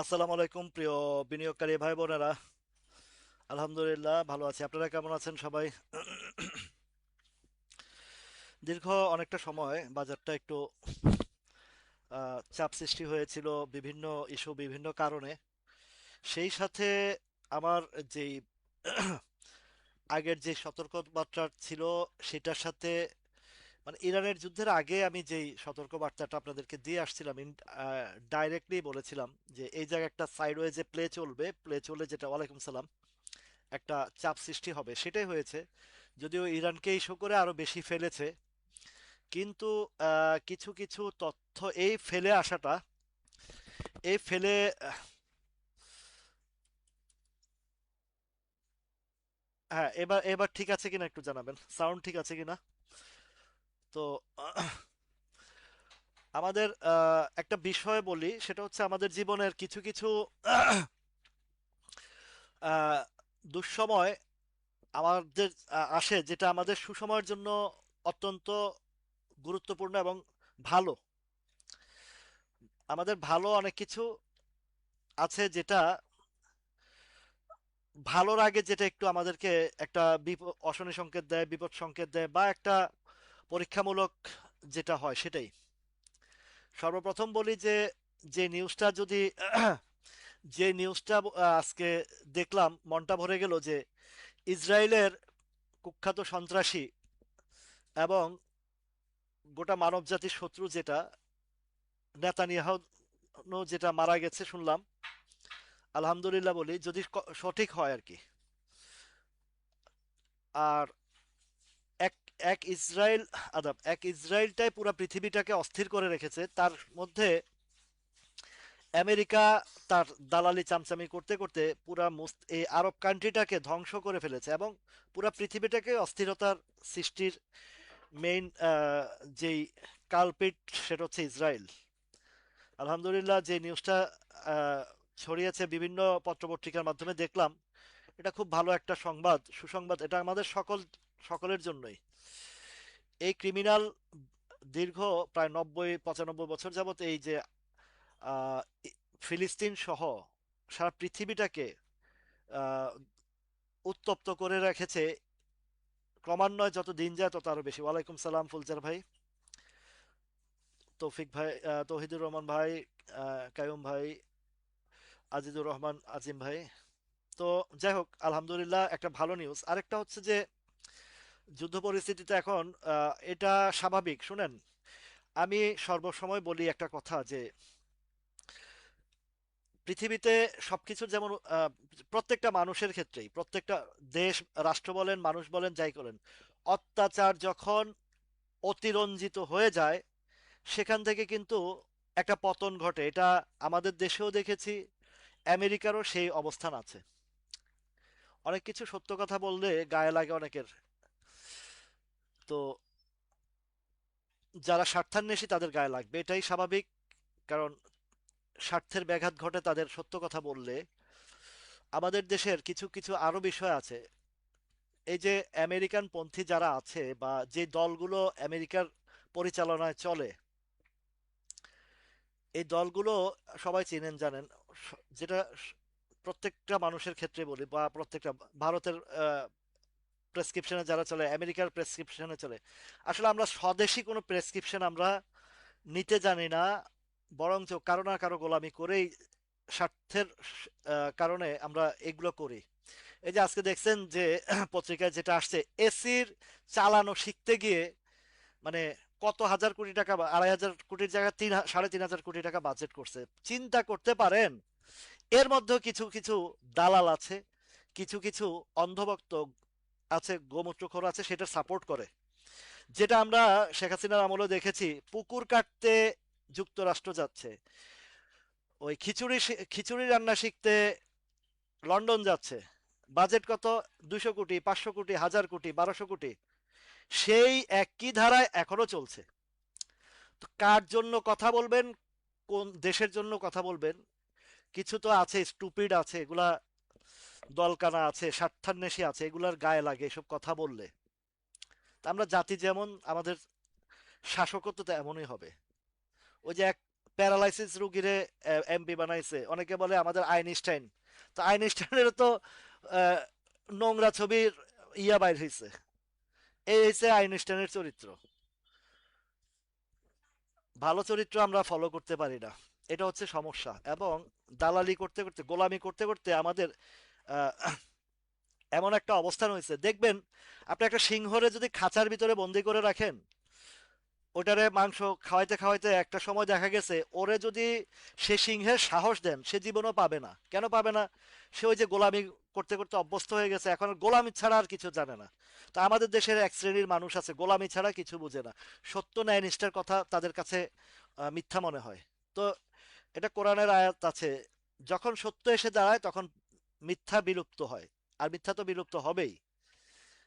আসসালামু আলাইকুম প্রিয় বিনিয়োগকারী ভাই বোনেরা। আলহামদুলিল্লাহ ভালো আছি। আপনারা কেমন আছেন সবাই? দীর্ঘ অনেকটা সময় বাজারটা একটু চাপ সৃষ্টি হয়েছিল, বিভিন্ন ইস্যু, বিভিন্ন কারণে। সেই সাথে আমার যেই আগের যে সতর্কবার্তা ছিল সেটার সাথে, মানে ইরানের যুদ্ধের আগে আমি যেই সতর্কবার্তাটা আপনাদেরকে দিয়ে আসছিলাম, ডাইরেক্টলি বলেছিলাম যে এই জায়গায় একটা সাইডওয়ে প্লে চলবে, প্লে চলে যেটা, ওয়ালাইকুম সালাম, একটা চাপ সৃষ্টি হবে, সেটাই হয়েছে। যদিও ইরানকে ইস্যু করে আরো বেশি ফেলেছে, কিন্তু কিছু কিছু তথ্য, এই ফেলে আসাটা, এই ফেলে হ্যাঁ, এবার এবার ঠিক আছে কিনা একটু জানাবেন, সাউন্ড ঠিক আছে কিনা? তো আমাদের একটা বিষয় বলি, সেটা হচ্ছে আমাদের জীবনের কিছু কিছু আহ, দুঃসময় আমাদের আসে, যেটা আমাদের সুসময়ের জন্য অত্যন্ত গুরুত্বপূর্ণ এবং ভালো। আমাদের ভালো অনেক কিছু আছে যেটা ভালোর আগে, যেটা একটু আমাদেরকে একটা অশনি সংকেত দেয়, বিপদ সংকেত দেয়, বা একটা পরীক্ষামূলক যেটা হয় সেটাই। সর্বপ্রথম বলি যে, যে নিউজটা যদি যে নিউজটা আজকে দেখলাম, মনটা ভরে গেল যে ইসরায়েলের কুখ্যাত সন্ত্রাসী এবং গোটা মানব জাতির শত্রু যেটা নেতানিয়াহু, যেটা মারা গেছে শুনলাম। আলহামদুলিল্লাহ বলি, যদি সঠিক হয় আর কি। আর এক এক ইসরায়েল এক ইসরায়েলটাই পুরো পৃথিবীটাকে অস্থির করে রেখেছে। তার মধ্যে আমেরিকা তার দালালি চামচামি করতে করতে পুরা এই আরব কান্ট্রিটাকে ধ্বংস করে ফেলেছে, এবং পুরা পৃথিবীটাকে অস্থিরতার সৃষ্টির মেইন যেই কালপিট, সেটা হচ্ছে ইসরায়েল। আলহামদুলিল্লাহ, যে নিউজটা আহ, ছড়িয়েছে বিভিন্ন পত্রপত্রিকার মাধ্যমে দেখলাম, এটা খুব ভালো একটা সংবাদ, সুসংবাদ। এটা আমাদের সকলের জন্যই। এই ক্রিমিনাল দীর্ঘ প্রায় 90-95 বছর যাবত এই যে আহ, ফিলিস্তিন সহ সারা পৃথিবীটাকে আহ, উত্তপ্ত করে রেখেছে। ক্রমান্বয়ে যত দিন যায় তত আরো বেশি। ওয়ালাইকুম সালাম ফুলজার ভাই, তৌফিক ভাই, তৌহিদুর রহমান ভাই, কায়ুম ভাই, আজিজুর রহমান আজিম ভাই। তো যাই হোক, আলহামদুলিল্লাহ একটা ভালো নিউজ। আরেকটা হচ্ছে যে যুদ্ধ পরিস্থিতিতে এখন এটা স্বাভাবিক। শুনেন, আমি সর্বসময় বলি একটা কথা যে পৃথিবীতে সবকিছুর যেমন প্রত্যেকটা মানুষের ক্ষেত্রেই, প্রত্যেকটা দেশ, রাষ্ট্র বলেন, মানুষ বলেন, যাই করেন, অত্যাচার যখন অতিরঞ্জিত হয়ে যায়, সেখান থেকে কিন্তু একটা পতন ঘটে। এটা আমাদের দেশেও দেখেছি, আমেরিকারও সেই অবস্থান আছে। অনেক কিছু সত্য কথা বললে গায়ে লাগে অনেকের। তো যারা স্বার্থান্বেষী তাদের গায়ে লাগবে, এটাই স্বাভাবিক। কারণ স্বার্থের ব্যাঘাত ঘটে তাদের সত্য কথা বললে। আমাদের দেশের কিছু কিছু আরো বিষয় আছে। এই যে আমেরিকান পন্থী যারা আছে, বা যে দলগুলো আমেরিকার পরিচালনায় চলে, এই দলগুলো সবাই চেনেন জানেন। যেটা প্রত্যেকটা মানুষের ক্ষেত্রে বলি, বা প্রত্যেকটা ভারতের প্রেসক্রিপশনে যারা চলে, আমেরিকার প্রেসক্রিপশনে চলে। আসলে আমরা স্বদেশী কোনো প্রেসক্রিপশন আমরা নিতে জানি না, বরঞ্চ কারো না কারো গোলামি করেই স্বার্থের কারণে আমরা এগুলো করি। এই যে আজকে দেখছেন যে পত্রিকায় যেটা আসছে, এসির চালানো শিখতে গিয়ে, মানে কত হাজার কোটি টাকা, 2,500 কোটির জায়গায় 3,500 কোটি টাকা বাজেট করছে। চিন্তা করতে পারেন? এর মধ্যে কিছু কিছু দালাল আছে, কিছু কিছু অন্ধভক্ত আছে, গোমূত্রখোর আছে, সেটা সাপোর্ট করে। যেটা আমরা শেখ হাসিনার আমলেও দেখেছি, পুকুর কাটতে যুক্তরাষ্ট্র যাচ্ছে, ওই খিচুড়ি রান্না শিখতে লন্ডন যাচ্ছে। বাজেট কত? 200 কোটি, 500 কোটি, 1,000 কোটি, 1,200 কোটি। সেই একই ধারায় এখনো চলছে। তো কার জন্য কথা বলবেন, কোন দেশের জন্য কথা বলবেন? কিছু তো আছে, স্টুপিড আছে, এগুলা দলকানা আছে, স্বার্থান্বেষী আছে, এগুলার গায়ে লাগে এসব কথা বললে। তা আমরা জাতি যেমন, আমাদের শাসকত্ব তো এমনই হবে। ওই যে এক প্যারালাইসিস রুগীরে এমপি বানাইছে, অনেকে বলে আমাদের আইনস্টাইন। তো আইনস্টাইনের তো আহ, নোংরা ছবির বাইর হয়েছে। এই হচ্ছে আইনস্টাইনের চরিত্র। ভালো চরিত্র আমরা ফলো করতে পারি না, এটা হচ্ছে সমস্যা। এবং দালালি করতে করতে, গোলামি করতে করতে আমাদের আহ, এমন একটা অবস্থান হয়েছে, দেখবেন আপনি একটা সিংহরে যদি খাঁচার ভিতরে বন্দি করে রাখেন, ওটারে মাংস খাওয়াইতে খাওয়াইতে একটা সময় দেখা গেছে ওরে যদি সে সিংহের সাহস দেন, সে জীবনও পাবে না। কেন পাবে না? সে ওই যে গোলামি করতে করতে অভ্যস্ত হয়ে গেছে, এখন গোলামি ছাড়া আর কিছু জানে না। তো আমাদের দেশের এক শ্রেণীর মানুষ আছে গোলামি ছাড়া কিছু বুঝে না, সত্য ন্যায় নিষ্ঠার কথা তাদের কাছে মিথ্যা মনে হয়। তো এটা কোরআনের আয়াত আছে, যখন সত্য এসে দাঁড়ায় তখন মিথ্যা বিলুপ্ত হয়। আর মিথ্যা তো বিলুপ্ত হবেই,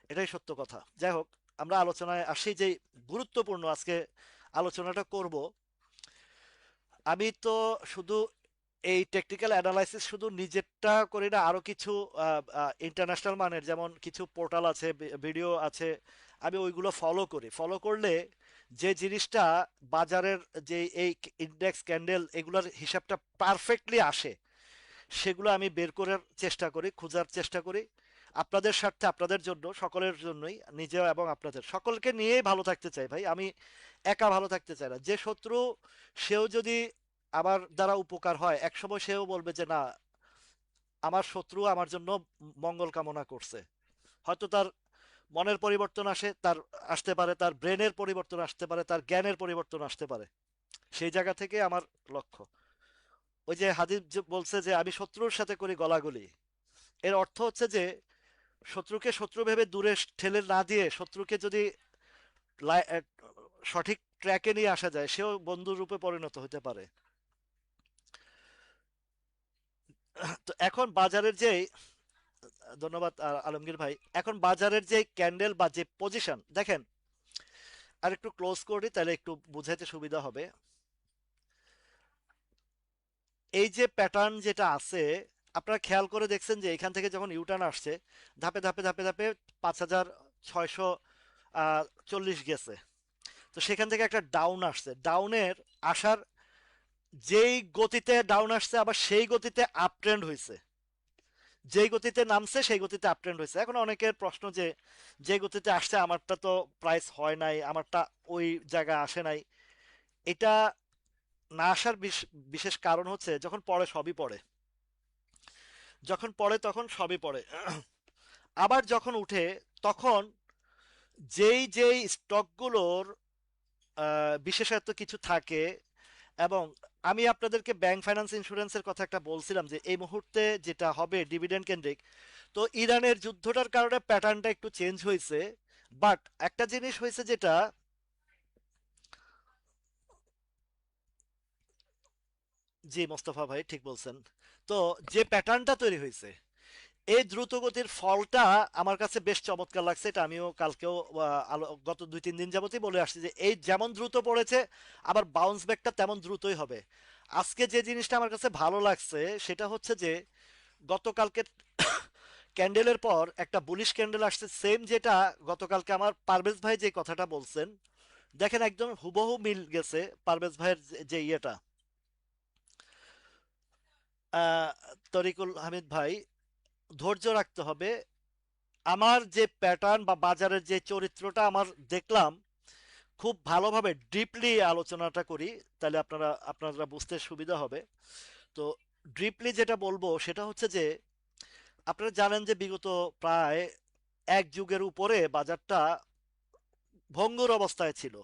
এটাই সত্য কথা। যাই হোক, আমরা আলোচনায় আসি যে গুরুত্বপূর্ণ আজকে আলোচনাটা করব। আমি তো শুধু এই টেকনিক্যাল অ্যানালাইসিস শুধু নিজেরটা করি না, আরো কিছু ইন্টারন্যাশনাল মানের যেমন কিছু পোর্টাল আছে, ভিডিও আছে, আমি ওইগুলো ফলো করি। ফলো করলে যে জিনিসটা বাজারের, যে এই ইন্ডেক্স ক্যান্ডেল এগুলোর হিসাবটা পারফেক্টলি আসে, সেগুলো আমি বের করার চেষ্টা করি, খোঁজার চেষ্টা করি। আপনাদের স্বার্থে, আপনাদের জন্য, সকলের জন্যই, নিজেও এবং আপনাদের সকলকে নিয়েই ভালো থাকতে চাই ভাই। আমি একা ভালো থাকতে চাই না। যে শত্রু, সেও যদি আমার দ্বারা উপকার হয়, একসময় সেও বলবে যে না, আমার শত্রু আমার জন্য মঙ্গল কামনা করছে। হয়তো তার মনের পরিবর্তন আসতে পারে, তার ব্রেনের পরিবর্তন আসতে পারে, তার জ্ঞানের পরিবর্তন আসতে পারে। সেই জায়গা থেকে আমার লক্ষ্য, ওই যে হাদিস যে বলছে যে আমি শত্রুর সাথে করি গলাগলি, এর অর্থ হচ্ছে যে শত্রুকে শত্রু ভেবে দূরে ঠেলে না দিয়ে, শত্রুকে যদি লাই- আহ, সঠিক ট্র্যাকে নিয়ে আসা যায়, সেও বন্ধুর রূপে পরিণত হতে পারে। তো এখন বাজারের যে, ধন্যবাদ আলমগীর ভাই, এখন বাজারের যে ক্যান্ডেল বা যে পজিশন দেখেন, আর একটু ক্লোজ করি তাহলে একটু বুঝাইতে সুবিধা হবে। এই যে প্যাটার্ন যেটা আছে, আপনারা খেয়াল করে দেখছেন যে এখান থেকে যখন ইউটার্ন আসছে, ধাপে ধাপে ধাপে ধাপে 5,640 গেছে। তো সেখান থেকে একটা ডাউন আসছে, ডাউনের আসার যেই গতিতে ডাউন আসছে, আবার সেই গতিতে আপ ট্রেন্ড হয়েছে। যেই গতিতে নামছে সেই গতিতে আপ ট্রেন্ড হয়েছে। এখন অনেকের প্রশ্ন যে, যে গতিতে আসছে আমারটা তো প্রাইস হয় নাই, আমারটা ওই জায়গায় আসে নাই। এটা না আসার বিশেষ কারণ হচ্ছে যখন পড়ে সবই পড়ে, যখন পড়ে তখন সবই পড়ে। আবার যখন উঠে তখন যেই যেই স্টকগুলোর বিশেষত্ব কিছু থাকে। এবং আমি আপনাদেরকে ব্যাংক ফাইন্যান্স ইন্স্যুরেন্সের কথা একটা বলছিলাম যে এই মুহূর্তে যেটা হবে ডিভিডেন্ড কেন্দ্রিক। তো ইরানের যুদ্ধটার কারণে প্যাটার্নটা একটু চেঞ্জ হয়েছে। বাট একটা জিনিস হয়েছে যেটা, জি মোস্তফা ভাই ঠিক বলছেন। তো যে প্যাটার্নটা তৈরি হয়েছে, এই দ্রুতগতির ফলটা আমার কাছে বেশ চমৎকার লাগছে। এটা আমিও কালকেও গত 2-3 দিন যাবতই বলে আসছি যে এই যেমন দ্রুত পড়েছে, আবার বাউন্স ব্যাকটা তেমন দ্রুতই হবে। আজকে যে জিনিসটা আমার কাছে ভালো লাগছে সেটা হচ্ছে যে গতকালকে ক্যান্ডেলের পর একটা বুলিশ ক্যান্ডেল আসছে, সেম যেটা গতকালকে আমার পারভেজ ভাই যে কথাটা বলছেন, দেখেন একদম হুবহু মিল গেছে পারভেজ ভাইয়ের যে ইয়েটা। আহ, তরিকুল হামিদ ভাই, ধৈর্য রাখতে হবে। আমার যে প্যাটার্ন বা বাজারের যে চরিত্রটা আমার দেখলাম, খুব ভালোভাবে ডিপলি আলোচনাটা করি, তাহলে আপনারা বুঝতে সুবিধা হবে। তো ডিপলি যেটা বলবো সেটা হচ্ছে যে, আপনারা জানেন যে বিগত প্রায় এক যুগের উপরে বাজারটা ভঙ্গুর অবস্থায় ছিল।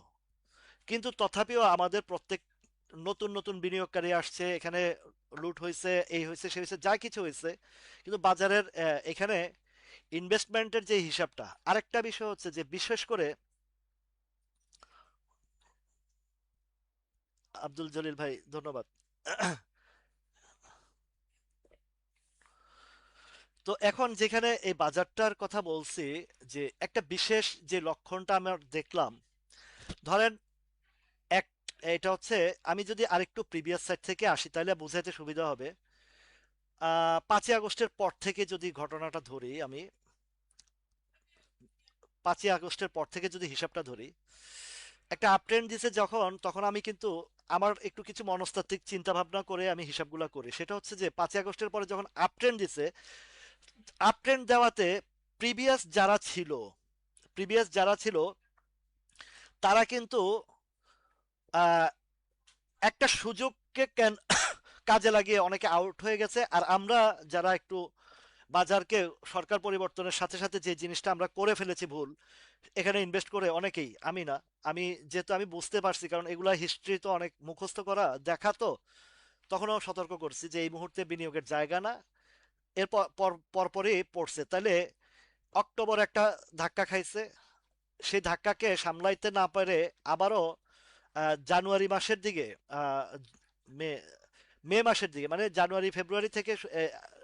কিন্তু তথাপিও আমাদের প্রত্যেক নতুন নতুন বিনিয়োগকারী আসছে এখানে, লুট হয়েছে, এই হয়েছে, সে হয়েছে, যা কিছু হয়েছে, কিন্তু বাজারের এখানে ইনভেস্টমেন্টের যে হিসাবটা। আরেকটা বিষয় হচ্ছে যে বিশেষ করে আব্দুল জলিল ভাই ধন্যবাদ। তো এখন যেখানে এই বাজারটার কথা বলছি, যে একটা বিশেষ যে লক্ষণটা আমরা দেখলাম, ধরেন এক, এটা হচ্ছে, আমি যদি আরেকটু প্রিভিয়াস সাইড থেকে আসি তাহলে বুঝাইতে সুবিধা হবে। 5ই আগস্টের পর থেকে যদি ঘটনাটা ধরি আমি, 5ই আগস্টের পর থেকে যদি হিসাবটা ধরি, একটা আপ ট্রেন্ড দিছে যখন, তখন আমি কিন্তু আমার একটু কিছু মনস্তাত্ত্বিক চিন্তা ভাবনা করে আমি হিসাবগুলো করি, সেটা হচ্ছে যে 5ই আগস্টের পরে যখন আপ ট্রেন্ড দিছে, আপ ট্রেন্ড দেওয়াতে প্রিভিয়াস যারা ছিল প্রিভিয়াস যারা ছিল তারা কিন্তু আহ, একটা সুযোগকে কেন কাজে লাগিয়ে অনেকে আউট হয়ে গেছে। আর আমরা যারা একটু বাজারকে সরকার পরিবর্তনের সাথে সাথে যে জিনিসটা আমরা করে ফেলেছি ভুল, এখানে ইনভেস্ট করে অনেকেই, আমি না, আমি যেহেতু আমি বুঝতে পারছি, কারণ এগুলা হিস্ট্রি তো অনেক মুখস্থ করা দেখা, তো তখনও সতর্ক করছি যে এই মুহূর্তে বিনিয়োগের জায়গা না। এর পরপরই পড়ছে, তাহলে অক্টোবর একটা ধাক্কা খাইছে, সেই ধাক্কাকে সামলাইতে না পারে আবারও জানুয়ারি মাসের দিকে, আহ, মে মে মাসের দিকে, মানে জানুয়ারি ফেব্রুয়ারি থেকে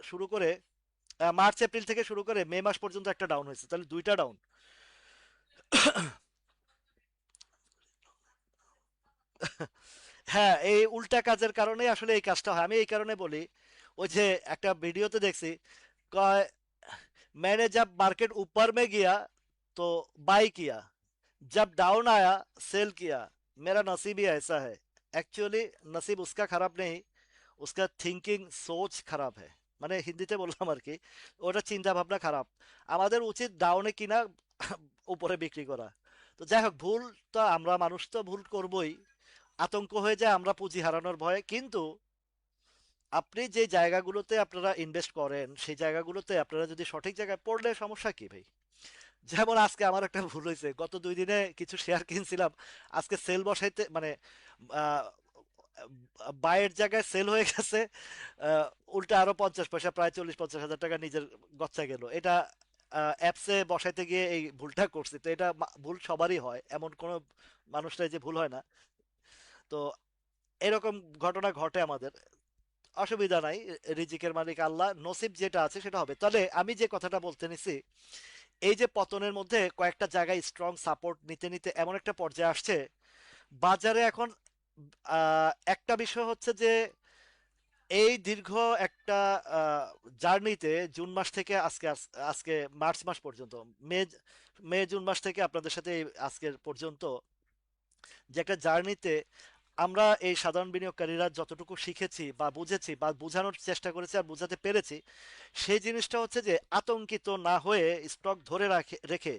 শুরু করে মার্চ এপ্রিল থেকে শুরু করে মে মাস পর্যন্ত একটা ডাউন হয়েছে, তাহলে দুইটা ডাউন। হ্যাঁ, এই উল্টা কাজের কারণে আসলে এই কাজটা হয়। আমি এই কারণে বলি, ওই যে একটা ভিডিওতে দেখছি, কয় मैंने जब मार्केट ऊपर में गया तो बाई किया, जब डाउन आया सेल किया, मेरा नसीब ही ऐसा है। एक्चुअली नसीब उसका खराब नहीं, उसका থিঙ্কিং সোচ খারাপ है, মানে হিন্দিতে বললাম আর কি, ওটা চিন্তা ভাবনা খারাপ। আমাদের উচিত ডাউনে কিনা উপরে বিক্রি করা। তো যাই হোক, ভুল তো আমরা মানুষ তো ভুল করবই, আতঙ্ক হয়ে যায় আমরা পুঁজি হারানোর ভয়ে। কিন্তু আপনি যে জায়গাগুলোতে আপনারা ইনভেস্ট করেন সেই জায়গাগুলোতে আপনারা যদি সঠিক জায়গায় পড়লে সমস্যা কি ভাই? যেমন আজকে আমার একটা ভুল হয়েছে, গত 2 দিনে কিছু শেয়ার কিনছিলাম, আজকে সেল বসাইতে মানে বায়ের জায়গায় সেল হয়ে গেছে, আহ, উল্টা আরো 50 পয়সা, প্রায় 40-50 হাজার টাকা নিজের গচ্চা গেল। এটা অ্যাপসে বসাইতে গিয়ে এই ভুলটা করছি। তো এটা ভুল সবারই হয়, এমন কোনো মানুষটাই যে ভুল হয় না। তো এরকম ঘটনা ঘটে আমাদের, অসুবিধা নাই, রিজিকের মালিক আল্লাহ, নসিব যেটা আছে সেটা হবে। তাহলে আমি যে কথাটা বলতে নিছি, এই যে পতনের মধ্যে কয়েকটা জায়গায় স্ট্রং সাপোর্ট নিতে নিতে এমন একটা পর্যায়ে আসছে বাজারে এখন। একটা বিষয় হচ্ছে যে এই দীর্ঘ একটা জার্নিতে, জুন মাস থেকে আজকে মার্চ মাস পর্যন্ত, মে মে জুন মাস থেকে আপনাদের সাথে আজকের পর্যন্ত যে একটা জার্নিতে আমরা এই সাধারণ বিনিয়োগকারীরা যতটুকু শিখেছি বা বুঝেছি বা বোঝানোর চেষ্টা করেছি আর বোঝাতে পেরেছি, সেই জিনিসটা হচ্ছে যে আতঙ্কিত না হয়ে স্টক ধরে রেখে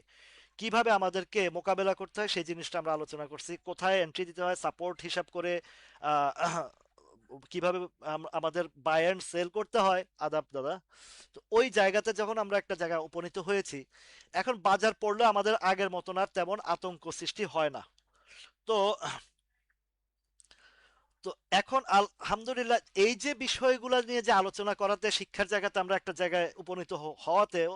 কিভাবে আমাদেরকে মোকাবেলা করতে হয় সেই জিনিসটা আমরা আলোচনা করছি। কোথায় এন্ট্রি দিতে হয় সাপোর্ট হিসাব করে, আহ, কিভাবে আমাদের বাই এন্ড সেল করতে হয়, আদাব দাদা। তো ওই জায়গাতে যখন আমরা একটা জায়গায় উপনীত হয়েছি, এখন বাজার পড়লে আমাদের আগের মতন আর তেমন আতঙ্ক সৃষ্টি হয় না। তো তো এখন আলহামদুলিল্লাহ, এই যে বিষয়গুলো নিয়ে যে আলোচনা করাতে, শিক্ষার জায়গাতে আমরা একটা জায়গায় উপনীত হওয়াতেও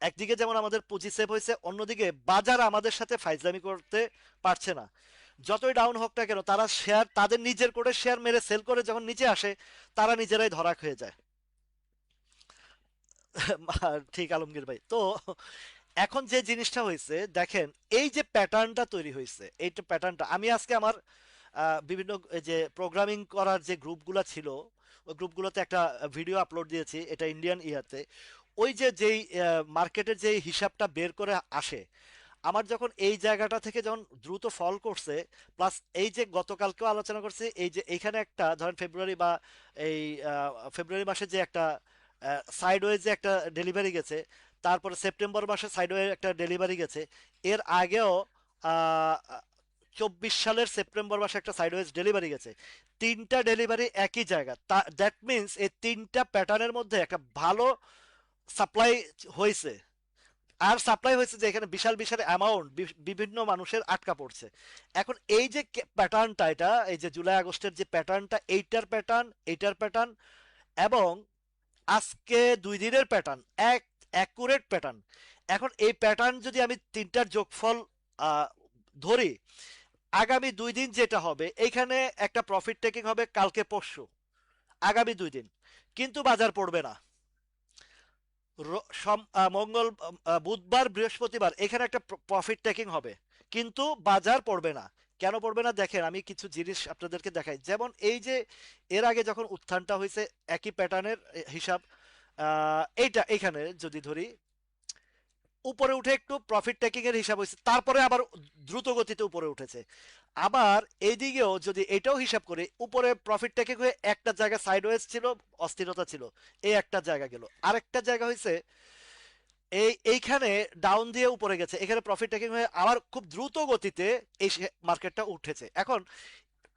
একদিকে যেমন আমাদের পুঁজি সেভ হয়েছে, অন্যদিকে বাজার আমাদের সাথে ফাইজলামি করতে পারছে না। যতই ডাউন হোক না কেন, তারা শেয়ার তাদের নিজের করে শেয়ার মেরে সেল করে যখন নিচে আসে, তারা নিজেরাই ধরা খেয়ে যায়। ঠিক আলমগীর ভাই। তো এখন যে জিনিসটা হয়েছে দেখেন, এই যে প্যাটার্নটা তৈরি হয়েছে, এই প্যাটার্নটা আমি আজকে আমার বিভিন্ন এই যে প্রোগ্রামিং করার যে গ্রুপগুলো ছিল, ওই গ্রুপগুলোতে একটা ভিডিও আপলোড দিয়েছি, এটা ইন্ডিয়ান ইয়াতে। ওই যে যেই মার্কেটের যে হিসাবটা বের করে আসে, আমার যখন এই জায়গাটা থেকে যখন দ্রুত ফল করছে, প্লাস এই যে গতকালকেও আলোচনা করছি, এই যে এইখানে একটা ধরেন ফেব্রুয়ারি বা এই ফেব্রুয়ারি মাসে যে একটা সাইডওয়েজ যে একটা ডেলিভারি গেছে, তারপরে সেপ্টেম্বর মাসে সাইডওয়ে একটা ডেলিভারি গেছে, এর আগেও 24 সালের সেপ্টেম্বর মাসে একটা সাইডওয়েজ ডেলিভারি গেছে। তিনটা ডেলিভারি একই জায়গা, দ্যাট মিনস এই তিনটা প্যাটার্নের মধ্যে একটা ভালো সাপ্লাই হয়েছে। আর সাপ্লাই হয়েছে যে এখানে বিশাল বিশাল অ্যামাউন্ট বিভিন্ন মানুষের আটকা পড়ছে। এখন এই যে প্যাটার্নটা, এটা এই যে জুলাই আগস্টের যে প্যাটার্নটা, এইটার প্যাটার্ন এবং আজকে 2 দিনের প্যাটার্ন, এক অ্যাকুরেট প্যাটার্ন। এখন এই প্যাটার্ন যদি আমি তিনটার যোগফল আহ, ধরি, আগামী 2 দিন যেটা হবে, এইখানে একটা প্রফিট টেকিং হবে কালকে পরশু, আগামী 2 দিন, কিন্তু বাজার পড়বে না। মঙ্গল, বুধবার, বৃহস্পতিবার এখানে একটা প্রফিট টেকিং হবে, কিন্তু বাজার পড়বে না। কেন পড়বে না দেখেন, আমি কিছু জিনিস আপনাদেরকে দেখাই। যেমন এই যে এর আগে যখন উত্থানটা হয়েছে, একই প্যাটার্নের হিসাব, এইটা এখানে যদি ধরি, উপরে উঠে একটু প্রফিট টেকিং এর হিসাব হয়েছে, তারপরে আবার দ্রুত গতিতে উপরে উঠেছে। আবার এইদিকেও যদি এটাও হিসাব করি, উপরে প্রফিট টেকিং হয়ে একটা জায়গা সাইডওয়েজ ছিল, অস্থিরতা ছিল, এই একটা জায়গা গেল, আরেকটা জায়গা হয়েছে এইখানে ডাউন দিয়ে উপরে গেছে, এখানে প্রফিট টেকিং হয়ে আবার খুব দ্রুত গতিতে এই মার্কেটটা উঠেছে। এখন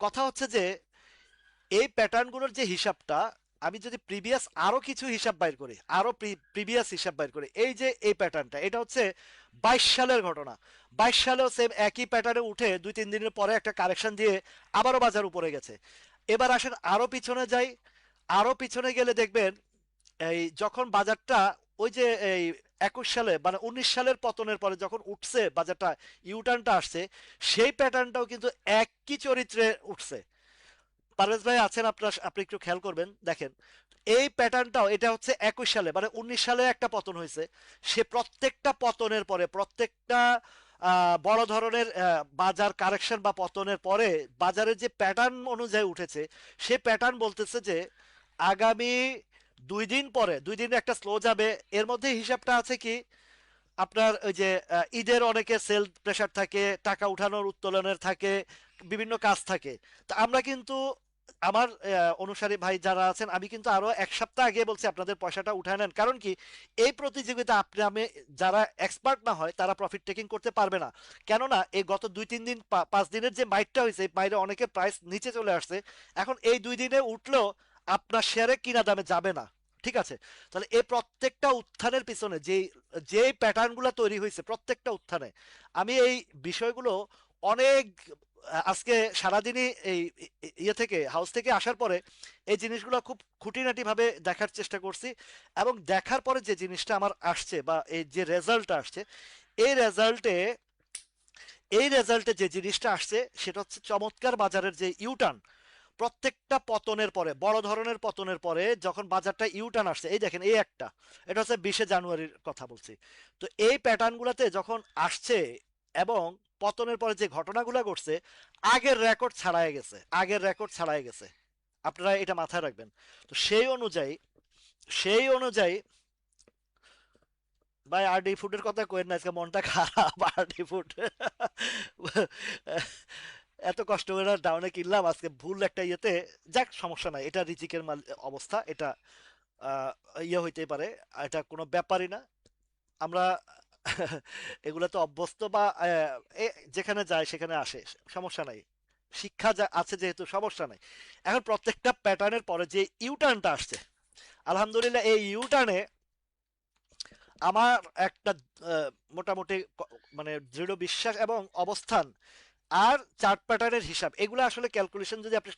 কথা হচ্ছে যে এই প্যাটার্নগুলোর যে হিসাবটা, আমি যদি প্রিভিয়াস আরো কিছু হিসাব বাইর করি, আরো প্রিভিয়াস হিসাব বাইর করি, এই যে এই প্যাটার্নটা, এটা হচ্ছে 22 সালের ঘটনা। 22 সালেও সেম একই প্যাটার্নে উঠে 2-3 দিনের পরে একটা কারেকশন দিয়ে আবারও বাজার উপরে গেছে। এবার আসেন আরো পিছনে যাই, আরো পিছনে গেলে দেখবেন এই যখন বাজারটা ওই যে এই 21 সালে মানে 19 সালের পতনের পরে যখন উঠছে বাজারটা, ইউটার্নটা আসছে, সেই প্যাটার্নটাও কিন্তু একই চরিত্রে উঠছে। পারভেজ ভাই আছেন আপনার, আপনি একটু খেয়াল করবেন দেখেন, এই প্যাটার্নটাও এটা হচ্ছে 21 সালে মানে 19 সালে একটা পতন হয়েছে, সে প্রত্যেকটা পতনের পরে প্রত্যেকটা বড় ধরনের বাজার কারেকশন বা পতনের পরে বাজারের যে প্যাটার্ন অনুযায়ী উঠেছে, সে প্যাটার্ন বলতেছে যে আগামী 2 দিন পরে 2 দিনের একটা স্লো যাবে। এর মধ্যে হিসাবটা আছে কি, আপনার ওই যে ঈদের অনেকে সেল প্রেসার থাকে, টাকা উঠানোর উত্তোলনের থাকে, বিভিন্ন কাজ থাকে। তো আমরা কিন্তু আমার অনুসারী ভাই যারা আছেন, আমি কিন্তু আরো 1 সপ্তাহ আগে বলছি আপনাদের পয়সাটা উঠায় নেন। কারণ কি, এই প্রতিযোগিতা আপনি আমি যারা এক্সপার্ট না হয় তারা প্রফিট টেকিং করতে পারবে না। কেননা এই গত 2-3 দিন 5 দিনের যে মাইটটা হয়েছে, এই মাইরে অনেকের প্রাইস নিচে চলে আসছে। এখন এই 2 দিনে উঠলেও আপনার শেয়ারে কিনা দামে যাবে না। ঠিক আছে, তাহলে এই প্রত্যেকটা উত্থানের পিছনে যে যে প্যাটার্নগুলো তৈরি হয়েছে, প্রত্যেকটা উত্থানে আমি এই বিষয়গুলো অনেক আজকে সারাদিনই এই ইয়ে থেকে হাউস থেকে আসার পরে এই জিনিসগুলো খুব খুঁটিনাটি ভাবে দেখার চেষ্টা করছি। এবং দেখার পরে যে জিনিসটা আমার আসছে বা এই যে রেজাল্টটা আসছে, এই রেজাল্টে এই রেজাল্টে যে জিনিসটা আসছে সেটা হচ্ছে চমৎকার বাজারের যে ইউটার্ন। প্রত্যেকটা পতনের পরে, বড় ধরনের পতনের পরে যখন বাজারটা ইউটার্ন আসছে, এই দেখেন এই একটা, এটা হচ্ছে 20 জানুয়ারির কথা বলছি। তো এই প্যাটার্ন গুলাতে যখন আসছে এবং পতনের পরে যে ঘটনাগুলো ঘটছে, আগের রেকর্ড ছাড়াই গেছে, আগের রেকর্ড ছাড়াই গেছে। আপনারা এটা মাথায় রাখবেন। তো সেই অনুযায়ী ভাই আরডি ফুডের কথা কইেন না, আজকে মনটা খারাপ। আরডি ফুড এত কষ্ট করে ডাউনে কিনলাম, আজকে ভুল একটা ইয়েতে, যাক সমস্যা নাই, এটা রিজিকের মাল অবস্থা, এটা আহ, ইয়ে হইতেই পারে, এটা কোনো ব্যাপারই না। আমরা এগুলা তো অভ্যস্ত বা যেখানে যায় সেখানে আসে, সমস্যা নাই। শিক্ষা যা আছে যেহেতু সমস্যা নাই। এখন প্রত্যেকটা প্যাটার্নের পরে যে ইউটার্নটা আসছে, আলহামদুলিল্লাহ এই ইউটার্নে আমার একটা মোটামুটি মানে দৃঢ় বিশ্বাস এবং অবস্থান, আর চার্ট প্যাটার্নের হিসাব, এগুলো আসলে ক্যালকুলেশন যদি আপনি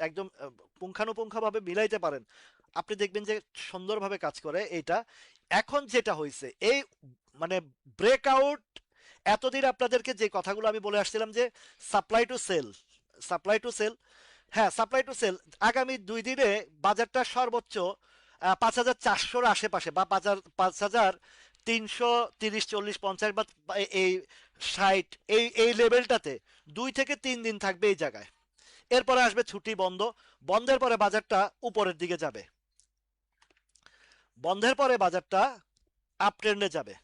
একদম পুঙ্খানুপুঙ্খভাবে মিলাইতে পারেন, আপনি দেখবেন যে সুন্দরভাবে কাজ করে এইটা। এখন যেটা হয়েছে এই মানে ব্রেকআউট, এতদিন আপনাদেরকে যে কথাগুলো আমি বলে আসছিলাম যে supply to sale, supply to sale, হ্যাঁ সাপ্লাই টু সেল, আগামী 2 দিনে বাজারটা সর্বোচ্চ 5,400-র আশেপাশে বা 5,330, 40, 50 বা এই 60, এই লেভেলটাতে 2 থেকে 3 দিন থাকবে এই জায়গায়। এরপরে আসবে ছুটি বন্ধ, বন্ধের পরে বাজারটা উপরের দিকে যাবে, বন্ধের পরে বাজারটা আপ ট্রেন্ডে যাবে।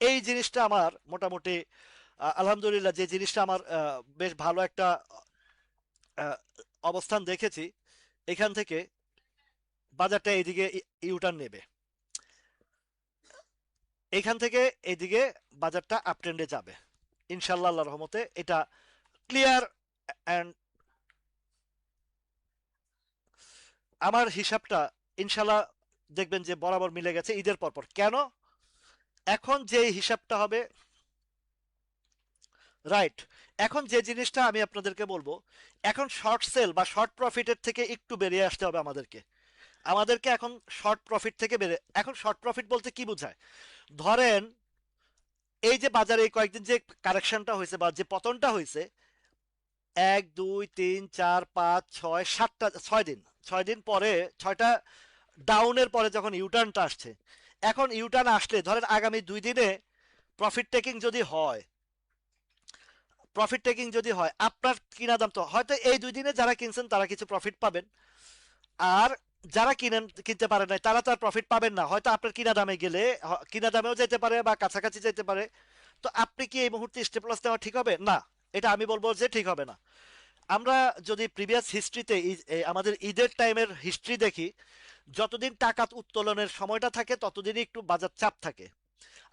এই জিনিসটা আমার মোটামুটি আলহামদুলিল্লাহ, যে জিনিসটা আমার বেশ ভালো একটা আহ, অবস্থান দেখেছি, এখান থেকে বাজারটা এইদিকে ইউটার্ন নেবে, এখান থেকে এইদিকে বাজারটা আপ ট্রেন্ডে যাবে ইনশাল্লাহ, আল্লাহর রহমতে এটা ক্লিয়ার। অ্যান্ড আমার হিসাবটা ইনশাল্লাহ দেখবেন যে বরাবর মিলে গেছে ঈদের পরপর। কেন, এখন যে হিসাবটা হবে, রাইট, এখন যে জিনিসটা আমি আপনাদেরকে বলবো, এখন শর্ট সেল বা শর্ট প্রফিটের থেকে একটু বেরিয়ে আসতে হবে আমাদেরকে। আমাদেরকে এখন শর্ট প্রফিট থেকে এখন শর্ট প্রফিট বলতে কি বোঝায়, ধরেন এই যে বাজারে এই কয়েকদিন যে কারেকশনটা হয়েছে বা যে পতনটা হয়েছে, 1, 2, 3, 4, 5, 6, 7টা, 6 দিন, 6 দিন পরে, 6টা ডাউনের পরে যখন ইউটার্নটা আসছে, এখন ইউটার্ন আসলে ধরেন আগামী 2 দিনে প্রফিট টেকিং যদি হয়, প্রফিট টেকিং যদি হয়, আপনার কিনা দাম তো হয়তো এই 2 দিনে যারা কিনছেন তারা কিছু প্রফিট পাবেন, আর যারা কিনতে পারে নাই তারা তো আর প্রফিট পাবেন না, হয়তো আপনার কিনা দামে গেলে কিনা দামেও যেতে পারে বা কাছাকাছি যেতে পারে। তো আপনি কি এই মুহূর্তে স্টেপ লস নেওয়া ঠিক হবে না? এটা আমি বলবো যে ঠিক হবে না। আমরা যদি প্রিভিয়াস হিস্ট্রিতে আমাদের ঈদের টাইমের হিস্ট্রি দেখি, যতদিন টাকা উত্তোলনের সময়টা থাকে ততদিনই একটু বাজার চাপ থাকে।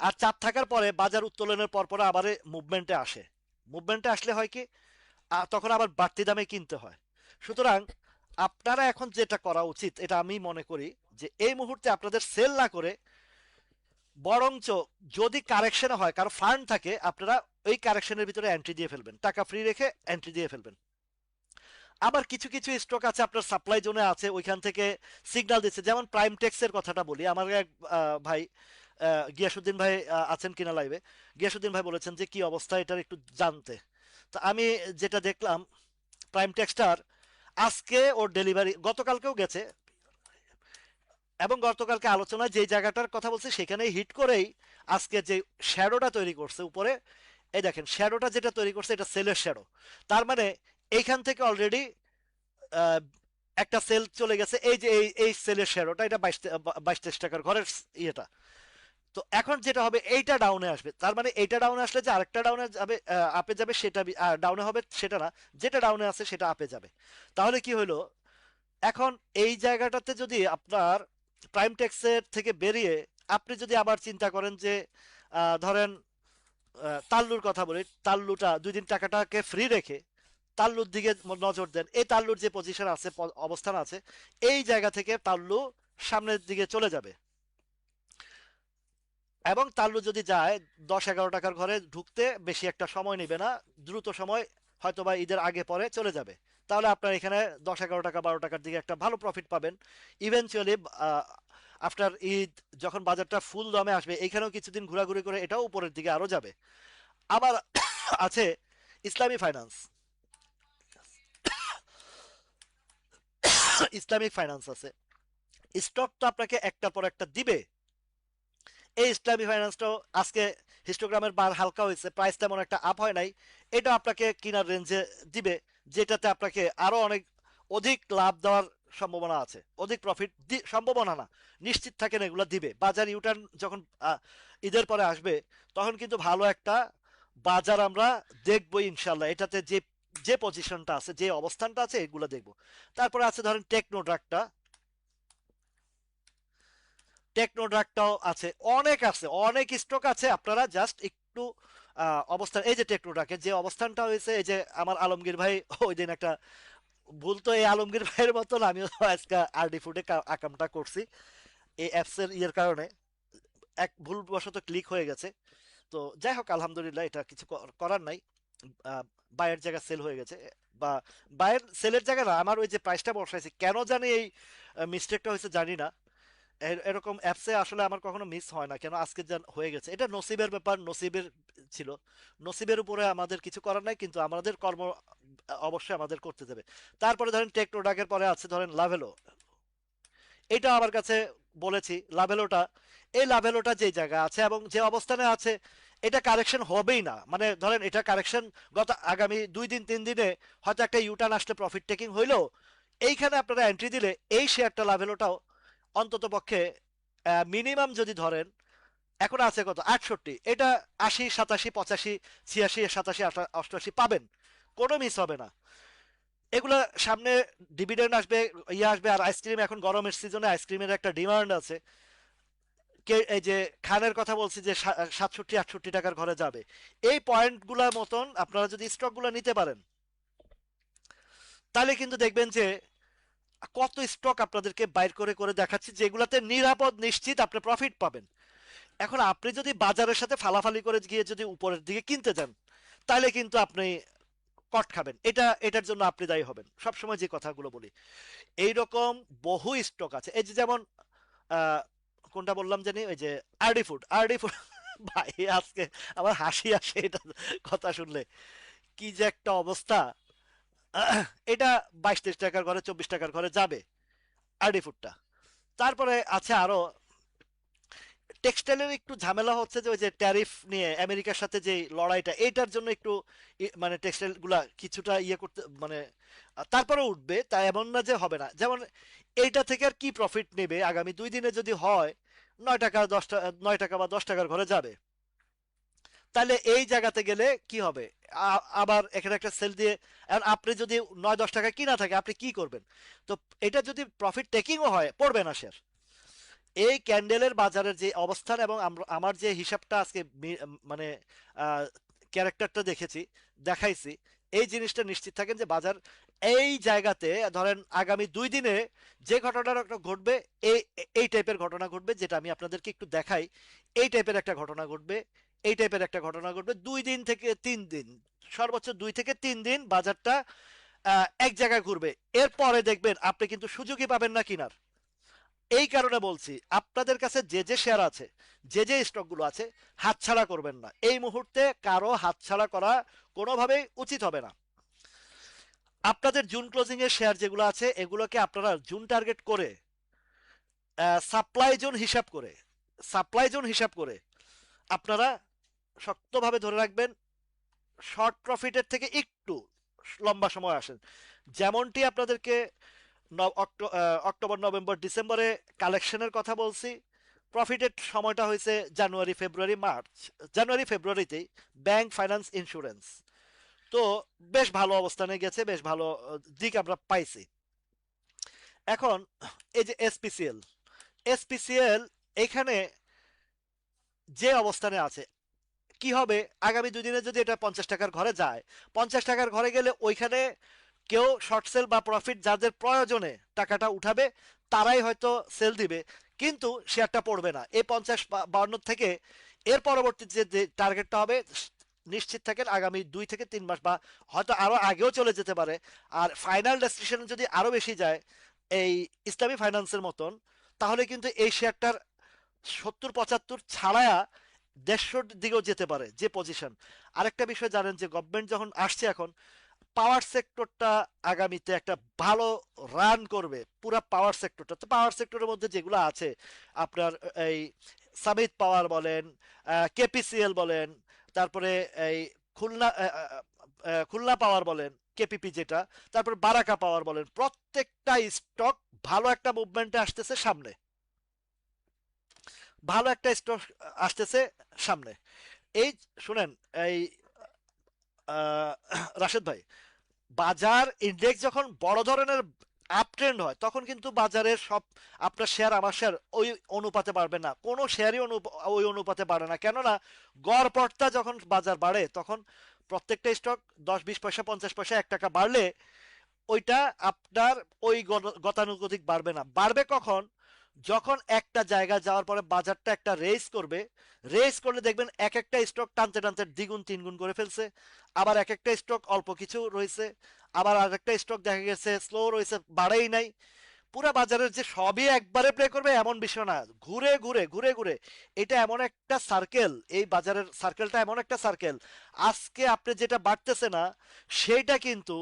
আর চাপ থাকার পরে বাজার উত্তোলনের পর আবার মুভমেন্টে আসে। মুভমেন্টে আসলে হয় কি, তখন আবার বাড়তি দামে কিনতে হয়। সুতরাং আপনারা এখন যেটা করা উচিত, এটা আমি মনে করি, যে এই মুহূর্তে আপনাদের সেল না করে বরঞ্চ যদি কারেকশন হয়, কারো ফান্ড থাকে, আপনারা ওই কারেকশনের ভিতরে এন্ট্রি দিয়ে ফেলবেন, টাকা ফ্রি রেখে এন্ট্রি দিয়ে ফেলবেন। আবার কিছু কিছু স্টক আছে আপনার সাপ্লাই জোনে আছে, ওইখান থেকে সিগন্যাল দিচ্ছে। যেমন প্রাইম টেক্সের কথাটা বলি, আমার এক ভাই গিয়াসুদ্দিন ভাই আছেন কিনা লাইভে, গিয়াসুদ্দিন ভাই বলেছেন যে কি অবস্থা এটার একটু জানতে। তো আমি যেটা দেখলাম, প্রাইম টেক্সটার আজকে ওর ডেলিভারি গতকালকেও গেছে, এবং গতকালকে আলোচনায় যে জায়গাটার কথা বলছি সেখানে হিট করেই আজকে যে শ্যাডোটা তৈরি করছে উপরে, এই দেখেন শ্যাডোটা যেটা তৈরি করছে এটা সেলের শ্যাডো। তার মানে এইখান থেকে অলরেডি একটা সেল চলে গেছে। এই যে এই সেলের শ্যাডোটা, এটা 22-23 টাকার ঘরের ইয়েটা। তো এখন যেটা হবে, এইটা ডাউনে আসবে, তার মানে এইটা ডাউনে আসলে যে আরেকটা ডাউনে যাবে, আপে যাবে, সেটা ডাউনে হবে সেটা না, যেটা ডাউনে আছে সেটা আপে যাবে। তাহলে কি হলো, এখন এই জায়গাটাতে যদি আপনার প্রাইম ট্যাক্সের থেকে বেরিয়ে আপনি যদি আবার চিন্তা করেন যে ধরেন তাল্লুর কথা বলি, তাল্লুটা 2 দিন টাকাটাকে ফ্রি রেখে তাল্লুর দিকে নজর দেন, এই তাল্লুর যে পজিশন আছে, অবস্থান আছে, এই জায়গা থেকে তাল্লু সামনের দিকে চলে যাবে। এবং তাল্লু যদি যায় 10-11 টাকার ঘরে ঢুকতে বেশি একটা সময় নেবে না, দ্রুত সময়, হয়তোবা ঈদের আগে পরে চলে যাবে। তাহলে আপনার এখানে 10-11 টাকা 12 টাকার দিকে একটা ভালো প্রফিট পাবেন ইভেনচুয়ালি। আফটার ঈদ যখন বাজারটা ফুল দমে আসবে, এইখানেও কিছুদিন ঘোরাঘুরি করে এটাও উপরের দিকে আরো যাবে। আবার আছে ইসলামী ফাইন্যান্স। ইসলামিক ফাইন্যান্স আছে, স্টক তো আপনাকে একটার পর একটা দিবে। এই ইসলামী ফাইন্যান্সটাও আজকে হিস্টোগ্রামের বার হালকা হয়েছে, প্রাইস তেমন একটা আপ হয় নাই, এটা আপনাকে কিনার রেঞ্জে দিবে, যেটাতে আপনাকে আরো অনেক অধিক লাভ দেওয়ার সম্ভাবনা আছে, অধিক প্রফিট, সম্ভাবনা না, নিশ্চিত থাকেন এগুলো দিবে। বাজার ইউটার্ন যখন ঈদের পরে আসবে, তখন কিন্তু ভালো একটা বাজার আমরা দেখবো ইনশাল্লাহ। এটাতে যে যে পজিশনটা আছে, যে অবস্থানটা আছে, এগুলো দেখবো। তারপরে আছে ধরেন টেকনোড্রাগটা, টেকনোড্রাগটাও আছে, অনেক আছে, অনেক স্টক আছে, আপনারা জাস্ট একটু অবস্থান, এই যে টেকনোড্রাগের যে অবস্থানটা হয়েছে, এই যে আমার আলমগীর ভাই ওই দিন একটা ভুল, তো এই আলমগীর ভাইয়ের মতন আমিও আজকে আরডি ফুডে আকামটা করছি এই অ্যাপস এর ইয়ের কারণে, এক ভুলবশত ক্লিক হয়ে গেছে। তো যাই হোক, আলহামদুলিল্লাহ, এটা কিছু করার নাই। বায়ের জায়গা সেল হয়ে গেছে, বা বায়ের সেলের জায়গা না, আমার ওই যে প্রাইসটা বসাইছি কেন জানি এই মিস্টেকটা হয়েছে জানি না। এরকম অ্যাপসে আসলে আমার কখনো মিস হয় না, কেন আজকে যা হয়ে গেছে, এটা নসিবের ব্যাপার, নসিবের ছিল, নসিবের উপরে আমাদের কিছু করার নাই, কিন্তু আমাদের কর্ম অবশ্যই আমাদের করতে দেবে। তারপরে ধরেন টেকনোডাকের পরে আছে ধরেন লাভেলো, এটা আমার কাছে বলেছি লাভেলোটা, এই লাভেলোটা যে জায়গা আছে এবং যে অবস্থানে আছে, এটা কারেকশন হবেই না। মানে ধরেন এটা কারেকশন গত আগামী 2-3 দিনে হয়তো একটা ইউটার্ন আসলে প্রফিট টেকিং হইলো, এইখানে আপনারা এন্ট্রি দিলে এই শেয়ারটা লাভেলোটাও অন্তত পক্ষে মিনিমাম যদি ধরেন, এখন আছে কত 68, এটা 80, 87, 85, 86, 87, 88 পাবেন, কোনো মিস হবে না। এগুলা সামনে ডিভিডেন্ড আসবে, ইয়ে আসবে, আর আইসক্রিম এখন গরমের সিজনে আইসক্রিমের একটা ডিমান্ড আছে। এই যে খানের কথা বলছি যে 67-68 টাকার ঘরে যাবে, এই পয়েন্টগুলোর মতন আপনারা যদি স্টকগুলো নিতে পারেন, তাহলে কিন্তু দেখবেন যে কত স্টক আপনাদেরকে বাইর করে করে দেখাচ্ছি যেগুলাতে নিরাপদ নিশ্চিত আপনি প্রফিট পাবেন। এখন আপনি যদি বাজারের সাথে ফালাফালি করে গিয়ে যদি উপরের দিকে কিনতে যান, তাহলে কিন্তু আপনি কট খাবেন, এটার জন্য আপনি দায়ী হবেন। সবসময় যে কথাগুলো বলি, এইরকম বহু স্টক আছে। এই যে যেমন আহ, কোনটা বললাম জানি, ওই যে আরডি ফুড ভাই, আজকে আমার হাসি আসে এটা কথা শুনলে, কি যে একটা অবস্থা। এটা 22-23 টাকার ঘরে, 24 টাকার ঘরে যাবে আরডি ফুডটা। তারপরে আছে আরো টেক্সটাইলের একটু ঝামেলা হচ্ছে, যে ওই যে ট্যারিফ নিয়ে আমেরিকার সাথে যে লড়াইটা, এটার জন্য একটু মানে টেক্সটাইল গুলা কিছুটা ইয়ে করতে মানে তারপরে উঠবে, তাই এমন না যে হবে না। যেমন এইটা থেকে আর কি প্রফিট নেবে আগামী 2 দিনে যদি হয়, 9 টাকা 10 টাকা, 9 টাকা বা 10 টাকার ঘরে যাবে। তাহলে এই জায়গাতে গেলে কি হবে? আবার এখানে একটা সেল দিয়ে, এখন আপনি যদি 9-10 টাকা কিনা থাকে আপনি কি করবেন? তো এটা যদি প্রফিট টেকিংও হয়, পড়বে না শেয়ার। এই ক্যান্ডেলের বাজারের যে অবস্থান এবং আমার যে হিসাবটা আজকে মানে ক্যারেক্টারটা দেখেছি, দেখাইছি, এই জিনিসটা নিশ্চিত থাকেন যে বাজার এই জায়গাতে ধরেন আগামী 2 দিনে যে ঘটনাটা ঘটবে, এই এই টাইপের ঘটনা ঘটবে, যেটা আমি আপনাদেরকে একটু দেখাই। এই টাইপের একটা ঘটনা ঘটবে, এই টাইপের একটা ঘটনা ঘটবে 2 দিন থেকে 3 দিন, সর্বোচ্চ 2 থেকে 3 দিন বাজারটা এক জায়গায় ঘুরবে। এরপরে দেখবেন আপনি কিন্তু সুযোগই পাবেন না কিনার। এই কারণে বলছি আপনাদের কাছে যে যে শেয়ার আছে, যে যে স্টকগুলো আছে, হাতছাড়া করবেন না। এই মুহূর্তে কারো হাতছাড়া করা কোনোভাবেই উচিত হবে না। আপনাদের জুন ক্লোজিং এর শেয়ার যেগুলো আছে এগুলোকে আপনারা জুন টার্গেট করে, সাপ্লাই জোন হিসাব করে, সাপ্লাই জোন হিসাব করে আপনারা শক্তভাবে ধরে রাখবেন। শর্ট প্রফিটের থেকে একটু লম্বা সময় আসেন, যেমনটি আপনাদেরকে অক্টোবর নভেম্বর ডিসেম্বরে কালেকশনের কথা বলছি। প্রফিটের সময়টা হয়েছে জানুয়ারি ফেব্রুয়ারি মার্চ, জানুয়ারি ফেব্রুয়ারিতেই ব্যাংক ফাইন্যান্স ইন্স্যুরেন্স। তো বেশ ভালো অবস্থানে গেছে, বেশ ভালো দিক আমরা পাইছি। এখন এই যে এসপিসিএল, এসপিসিএল এখানে যে অবস্থানে আছে, কি হবে আগামী 2 দিনে যদি এটা 50 টাকার ঘরে যায়, 50 টাকার ঘরে গেলে ওইখানে কেউ শর্ট সেল বা প্রফিট যাদের প্রয়োজনে টাকাটা উঠাবে তারাই হয়তো সেল দিবে, কিন্তু শেয়ারটা পড়বে না এই 50-52 থেকে। এর পরবর্তী যে টার্গেটটা হবে, নিশ্চিত থাকেন আগামী 2 থেকে 3 মাস বা হয়তো আরো আগেও চলে যেতে পারে। আর ফাইনাল ডেস্টিনেশন যদি আরো বেশি যায় এই ইসলামী ফাইন্যান্সের মতন, তাহলে কিন্তু এই শেয়ারটার 70-75 ছাড়ায়া 150-র দিকেও যেতে পারে যে পজিশন। আরেকটা বিষয় জানেন যে গভর্নমেন্ট যখন আসছে এখন, পাওয়ার সেক্টরটা আগামীতে একটা ভালো রান করবে, পুরো পাওয়ার সেক্টরটা। তো পাওয়ার সেক্টরের মধ্যে যেগুলো আছে আপনার এই সামিত পাওয়ার বলেন, কেপিসিএল বলেন, তারপরে এই খুলনা খুলনা পাওয়ার বলেন, কেপিপি যেটা, তারপর বারাকা পাওয়ার বলেন, প্রত্যেকটা স্টক ভালো একটা মুভমেন্টে আসতেছে সামনে, ভালো একটা স্টক আসতেছে সামনে। এই শুনেন, এই আহ, রাশেদ ভাই, বাজার ইন্ডেক্স যখন বড় ধরনের আপ ট্রেন্ড হয় তখন কিন্তু বাজারের সব আপনার শেয়ার আমার শেয়ার ওই অনুপাতে বাড়বে না, কোনো শেয়ারই ওই অনুপাতে বাড়ে না। কেননা গড়পড়তা যখন বাজার বাড়ে তখন প্রত্যেকটা স্টক 10-20 পয়সা 50 পয়সা 1 টাকা বাড়লে ওইটা আপনার ওই গতানুগতিক বাড়বে না। বাড়বে কখন? যখন একটা জায়গা যাওয়ার পরে বাজারটা একটা রেস করবে, রেস করলে দেখবেন এক একটা স্টক টানতে টানতে দ্বিগুণ তিনগুণ করে ফেলছে, আবার এক একটা স্টক অল্প কিছু রয়েছে, আবার আর একটা স্টক দেখা গেছে স্লো রয়েছে, বাড়েই নাই। পুরা বাজারের যে সবই একবারে প্লে করবে এমন বিষয় না, ঘুরে ঘুরে ঘুরে ঘুরে এটা এমন একটা সার্কেল, এই বাজারের সার্কেলটা এমন একটা সার্কেল। আজকে আপনি যেটা বাড়তেছে না সেইটা কিন্তু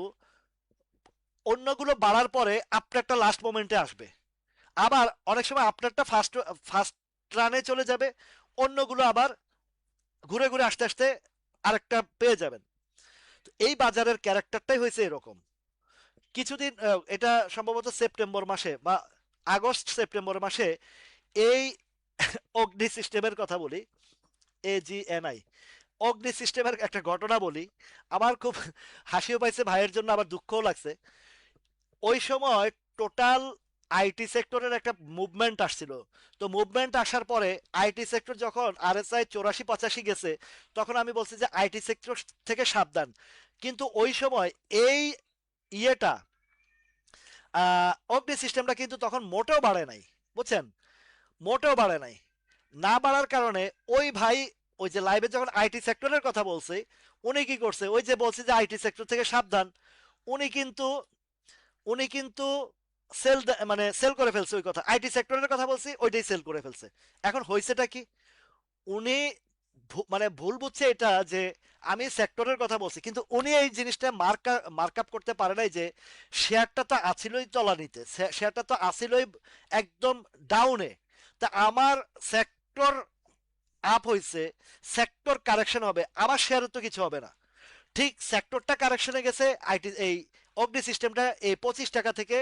অন্যগুলো বাড়ার পরে আপনারটা লাস্ট মোমেন্টে আসবে। আবার অনেক সময় আপনারটা ফার্স্ট ফার্স্ট রানে চলে যাবে, অন্যগুলো আবার ঘুরে ঘুরে আস্তে আস্তে আরেকটা পেয়ে যাবেন। তো এই বাজারের ক্যারেক্টারটাই হয়েছে এরকম। কিছুদিন এটা সম্ভবত সেপ্টেম্বর মাসে বা আগস্ট সেপ্টেম্বর মাসে এই অগ্নি সিস্টেমের কথা বলি, AGNI অগ্নি সিস্টেমের একটা ঘটনা বলি। আমার খুব হাসিও পাইছে ভাইয়ের জন্য, আবার দুঃখও লাগছে। ওই সময় টোটাল আইটি সেক্টরের একটা মুভমেন্ট আসছিল। তো মুভমেন্ট আসার পরে আইটি সেক্টর যখন RSI 84-85 গেছে, তখন আমি বলছি যে আইটি সেক্টর থেকে সাবধান। কিন্তু ওই সময় এই ইয়েটা অগ্নি সিস্টেমটা কিন্তু তখন মোটেও বাড়ে নাই, বুঝছেন, মোটেও বাড়ে নাই। না বাড়ার কারণে ওই ভাই ওই যে লাইভে যখন আইটি সেক্টরের কথা বলছে, উনি কি করছে, ওই যে বলছে যে আইটি সেক্টর থেকে সাবধান, উনি কিন্তু উনি কিন্তু সেল, মানে সেল করে ফেলছে। ওই কথা আইটি সেক্টরের কথা বলছি, ওইটাই সেল করে ফেলছে। এখন হয়েছেটা কি, উনি মানে ভুল বুঝছে এটা যে আমি সেক্টরের কথা বলছি, কিন্তু উনি এই জিনিসটা মার্ক আপ করতে পারে নাই যে শেয়ারটা তো আছিলই তলানিতে, শেয়ারটা তো আছিলই একদম ডাউনে। তা আমার সেক্টর আপ হয়েছে, সেক্টর কারেকশন হবে, আমার শেয়ারে তো কিছু হবে না। ঠিক সেক্টরটা কারেকশনে গেছে, আইটি এই অগ্নি সিস্টেমটা এই 25 টাকা থেকে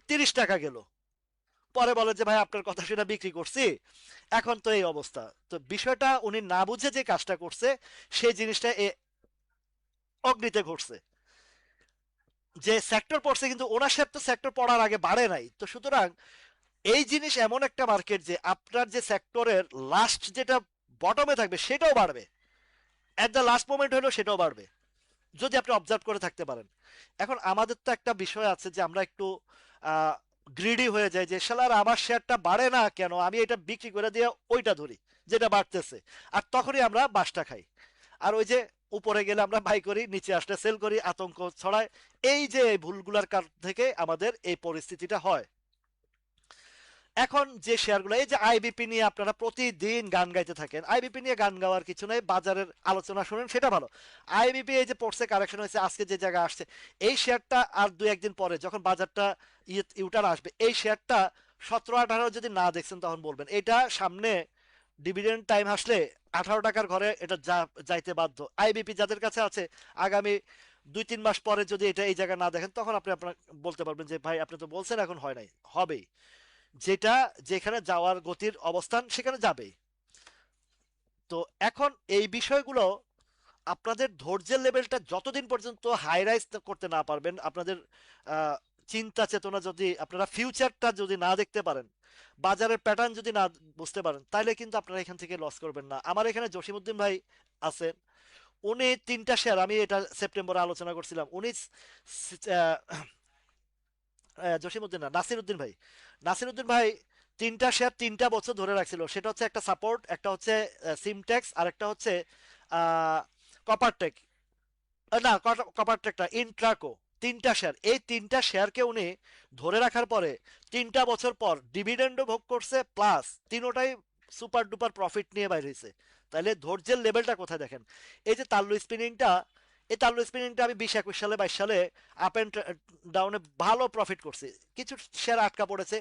30 টাকা গেল, পরে বলে যে ভাই আপনার কথা শুনে বিক্রি করছি, এখন তো এই অবস্থা। তো বিষয়টা উনি না বুঝে যে কাজটা করছে, সেই জিনিসটা অগ্নিতে ঘটছে। যে সেক্টর পড়ছে কিন্তু ওনার তো সেক্টর পড়ার আগে বাড়ে নাই। তো সুতরাং এই জিনিস এমন একটা মার্কেট যে আপনার যে সেক্টরের লাস্ট যেটা বটমে থাকবে সেটাও বাড়বে, এট দ্য লাস্ট মোমেন্ট হলেও সেটাও বাড়বে, যদি আপনি অবজার্ভ করে থাকতে পারেন। এখন আমাদের তো একটা বিষয় আছে যে আমরা একটু গ্রিডি হয়ে যাই, যে শালার আমার শেয়ারটা বাড়ে না কেন, আমি এটা বিক্রি করে দিয়ে ওইটা ধরি যেটা বাড়তেছে, আর তখনই আমরা বাসটা খাই। আর ওই যে উপরে গেলে আমরা বাই করি, নিচে আসলে সেল করি, আতঙ্ক ছড়ায়। এই যে এই ভুলগুলার কারণ থেকে আমাদের এই পরিস্থিতিটা হয়। এখন যে শেয়ারগুলো, এই যে আইবিপি নিয়ে আপনারা প্রতিদিন গান গাইতে থাকেন, আইবিপি নিয়ে গান গাওয়ার কিছু নেই, বাজারের আলোচনা শুনেন সেটা ভালো। আইবিপি এই যে পড়ছে, কারেকশন হয়েছে, আজকে যে জায়গায় আসছে, এই শেয়ারটা আর দুই একদিন পরে যখন বাজারটা ইউটার আসবে, এই শেয়ারটা 17-18 যদি না দেখছেন তখন বলবেন। এটা সামনে ডিভিডেন্ড টাইম আসলে 18 টাকার ঘরে এটা যাইতে বাধ্য। আইবিপি যাদের কাছে আছে, আগামী 2-3 মাস পরে যদি এটা এই জায়গায় না দেখেন, তখন আপনি আপনার বলতে পারবেন যে ভাই আপনি তো বলছেন এখন হয় নাই, হবেই। যেটা যেখানে যাওয়ার গতির অবস্থান সেখানে যাবেই। তো এখন এই বিষয়গুলো আপনাদের ধৈর্যের লেভেলটা যতদিন পর্যন্ত হাই রাইজ করতে না পারবেন, আপনাদের আহ, চিন্তা চেতনা যদি আপনারা ফিউচারটা যদি না দেখতে পারেন, বাজারের প্যাটার্ন যদি না বুঝতে পারেন, তাহলে কিন্তু আপনারা এখান থেকে লস করবেন না। আমার এখানে জসিমউদ্দিন ভাই আছেন, উনি 3টা শেয়ার, আমি এটা সেপ্টেম্বরে আলোচনা করছিলাম, উনি জসিমউদ্দিন না, নাসির উদ্দিন ভাই, নাসির উদ্দিন ভাই 3টা শেয়ার 3টা বছর ধরে রাখছিল। সেটা হচ্ছে একটা সাপোর্ট, একটা হচ্ছে সিমটেক্স, আর একটা হচ্ছে কপারটেক, না কপারটেকটা ইন্ট্রাকো। 3টা শেয়ার, এই 3টা শেয়ারকে উনি ধরে রাখার পরে 3টা বছর পর ডিভিডেন্ডও ভোগ করছে, প্লাস তিনোটাই সুপার ডুপার প্রফিট নিয়ে বাইর হয়েছে। তাহলে ধৈর্যের লেভেলটা কোথায় দেখেন। এই যে তাল্লু স্পিনিংটা, এই তাল্লু স্পিনিংটা আমি 20-21 সালে 22 সালে আপ অ্যান্ড ডাউনে ভালো প্রফিট করছি, কিছু শেয়ার আটকা পড়েছে।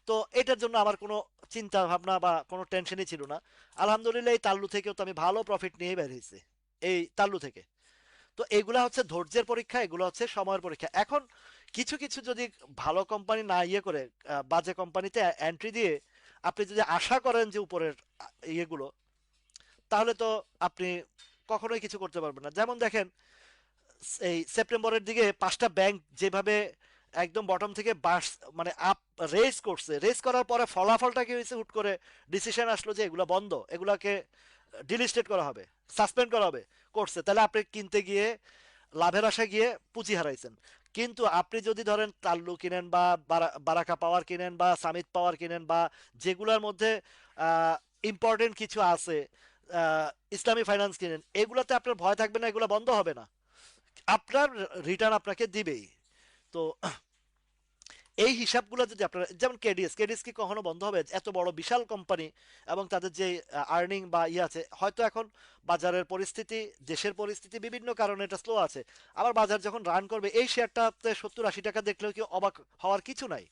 তো এটার জন্য আমার কোনো চিন্তা ভাবনা বা কোনো টেনশনই ছিল না। আলহামদুলিল্লাহ এই তাল্লু থেকেও তো আমি ভালো প্রফিট নিয়ে বের হয়েছি, এই তাল্লু থেকে। তো এগুলা হচ্ছে ধৈর্যের পরীক্ষা, এগুলো হচ্ছে সময়ের পরীক্ষা। এখন কিছু কিছু যদি ভালো কোম্পানি না ইয়ে করে, বাজে কোম্পানিতে এন্ট্রি দিয়ে আপনি যদি আশা করেন যে উপরের ইয়েগুলো, তাহলে তো আপনি কখনোই কিছু করতে পারবেন না। যেমন দেখেন, এই সেপ্টেম্বরের দিকে 5টা ব্যাংক যেভাবে একদম বটম থেকে বাস, মানে আপ রেস করছে, রেস করার পরে ফলাফলটা কি হয়েছে, হুট করে ডিসিশন আসলো যে এগুলো বন্ধ, এগুলাকে ডিলিস্টেড করা হবে, সাসপেন্ড করা হবে, করছে। তাহলে আপনি কিনতে গিয়ে লাভের আশায় গিয়ে পুঁজি হারাইছেন। কিন্তু আপনি যদি ধরেন তাল্লু কিনেন বা বারাকা পাওয়ার কিনেন বা সামিত পাওয়ার কিনেন, বা যেগুলোর মধ্যে ইম্পর্টেন্ট কিছু আছে, আহ, ইসলামী ফাইন্যান্স কিনেন, এগুলোতে আপনার ভয় থাকবে না, এগুলো বন্ধ হবে না, আপনার রিটার্ন আপনাকে দিবেই। তো এই হিসাবগুলো যদি আপনারা, যেমন কেডিএস, কেডিএস কি কখনো বন্ধ হবে? এত বড় বিশাল কোম্পানি, এবং তাদের যে আর্নিং বা ইয়ে আছে, হয়তো এখন বাজারের পরিস্থিতি, দেশের পরিস্থিতি বিভিন্ন কারণে এটা স্লো আছে, আবার বাজার যখন রান করবে এই শেয়ারটাতে 70-80 টাকা দেখলেও কি অবাক হওয়ার কিছু নাই,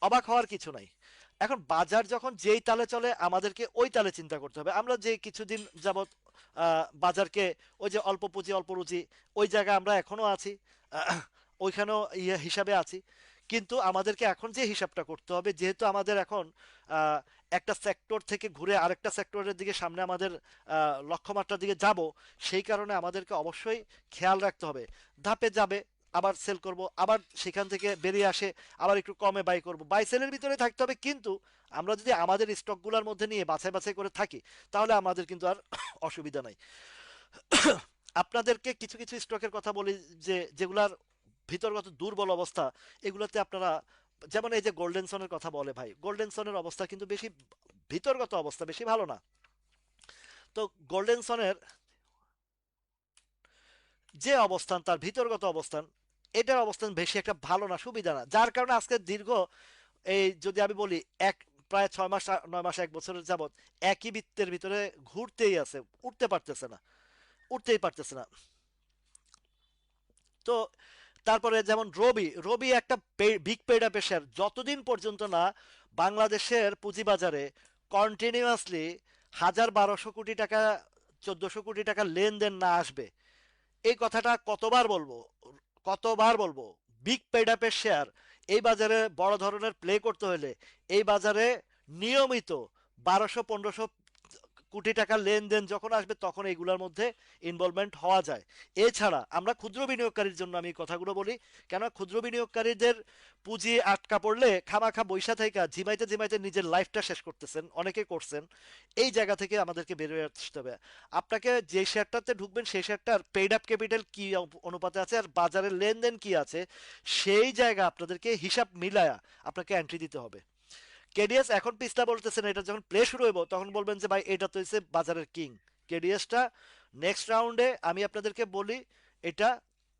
অবাক হওয়ার কিছু নাই। এখন বাজার যখন যেই তালে চলে, আমাদেরকে ওই তালে চিন্তা করতে হবে। আমরা যে কিছুদিন যাবত বাজারকে ওই যে অল্প পুঁজি অল্প রুচি, ওই জায়গায় আমরা এখনো আছি, ওইখানেও ইয়ে হিসাবে আছি। কিন্তু আমাদেরকে এখন যে হিসাবটা করতে হবে, যেহেতু আমাদের এখন আহ, একটা সেক্টর থেকে ঘুরে আরেকটা সেক্টরের দিকে সামনে আমাদের লক্ষ্যমাত্রার দিকে যাব, সেই কারণে আমাদেরকে অবশ্যই খেয়াল রাখতে হবে। ধাপে যাবে, আবার সেল করব, আবার সেখান থেকে বেরিয়ে আসে, আবার একটু কমে বাই করব, বাই সেলের ভিতরে থাকতে হবে। কিন্তু আমরা যদি আমাদের স্টকগুলোর মধ্যে নিয়ে বাছাই বাছাই করে থাকি, তাহলে আমাদের কিন্তু আর অসুবিধা নাই। আপনাদেরকে কিছু কিছু স্টকের কথা বলি, যে যেগুলার ভিতরগত দুর্বল অবস্থা, এগুলোতে আপনারা, যেমন এই যে গোল্ডেন সনের কথা বলে ভাই, গোল্ডেন সনের অবস্থা কিন্তু বেশি, ভিতরগত অবস্থা বেশি ভালো না। তো গোল্ডেন সনের যে অবস্থান, তার ভিতরগত অবস্থান, এটার অবস্থান বেশি একটা ভালো না, সুবিধা না, যার কারণে আজকে দীর্ঘ, এই যদি আমি বলি, এক প্রায় 6 মাস 9 মাস 1 বছরের যাবত একই বৃত্তের ভিতরে ঘুরতেই আছে, উঠতে পারতেছে না, উঠতেই পারতেছে না। তো তারপরে যেমন রবি, রবি একটা বিগ পেড আপের শেয়ার, যতদিন পর্যন্ত না বাংলাদেশের পুঁজিবাজারে কন্টিনিউয়াসলি 1,000-1,200 কোটি টাকা, 1,400 কোটি টাকা লেনদেন না আসবে, এই কথাটা কতবার বলবো, কতবার বলবো। বিগ পেড আপের শেয়ার এই বাজারে বড় ধরনের প্লে করতে হলে এই বাজারে নিয়মিত 1200-1500 কোটি টাকার লেনদেন যখন আসবে তখন এইগুলোর মধ্যে ইনভলভমেন্ট হওয়া যায়। এছাড়া আমরা ক্ষুদ্র বিনিয়োগকারীর জন্য আমি কথাগুলো বলি, কেন ক্ষুদ্র বিনিয়োগকারীদের পুঁজি আটকা পড়লে খামাখা বৈশা থেকে ঝিমাইতে ঝিমাইতে নিজের লাইফটা শেষ করতেছেন, অনেকে করছেন। এই জায়গা থেকে আমাদেরকে বেরিয়ে আসতে হবে। আপনাকে যে শেয়ারটাতে ঢুকবেন সেই শেয়ারটার পেইড আপ ক্যাপিটাল কি অনুপাতে আছে আর বাজারের লেনদেন কি আছে, সেই জায়গা আপনাদেরকে হিসাব মিলায়া আপনাকে এন্ট্রি দিতে হবে। কেডিএস এখন পিছলা বলতেছেন, এটা যখন প্লে শুরু হইব তখন বলবেন যে ভাই এটা তো হচ্ছে বাজারের কিং। কেডিএসটা নেক্সট রাউন্ডে আমি আপনাদেরকে বলি, এটা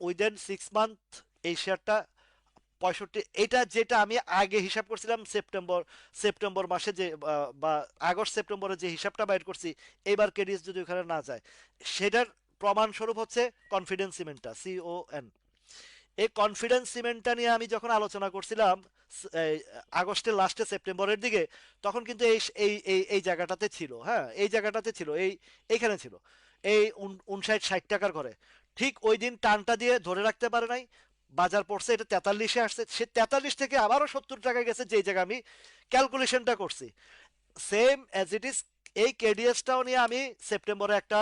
উইদিন 6 মান্থ এই শেয়ারটা 65, এটা যেটা আমি আগে হিসাব করছিলাম সেপ্টেম্বর সেপ্টেম্বর মাসে যে বা আগস্ট সেপ্টেম্বরে যে হিসাবটা বাইর করছি, এবার কেডিএস যদি ওখানে না যায়, সেটার প্রমাণ স্বরূপ হচ্ছে কনফিডেন্স সিমেন্টটা, CON। এই কনফিডেন্স সিমেন্টটা নিয়ে আমি যখন আলোচনা করছিলাম এই আগস্টের লাস্টে সেপ্টেম্বরের দিকে, তখন কিন্তু এই এই এই এই জায়গাটাতে ছিল, হ্যাঁ এই জায়গাটাতে ছিল, এইখানে ছিল, এই 59-60 টাকার ঘরে। ঠিক ওই দিন টানটা দিয়ে ধরে রাখতে পারে নাই, বাজার পড়ছে এটা 43-এ আসছে, সে 43 থেকে আবারও 70 টাকা গেছে, যেই জায়গা আমি ক্যালকুলেশনটা করছি সেম অ্যাজ ইট ইজ। এই কেডিএসটাও নিয়ে আমি সেপ্টেম্বরে একটা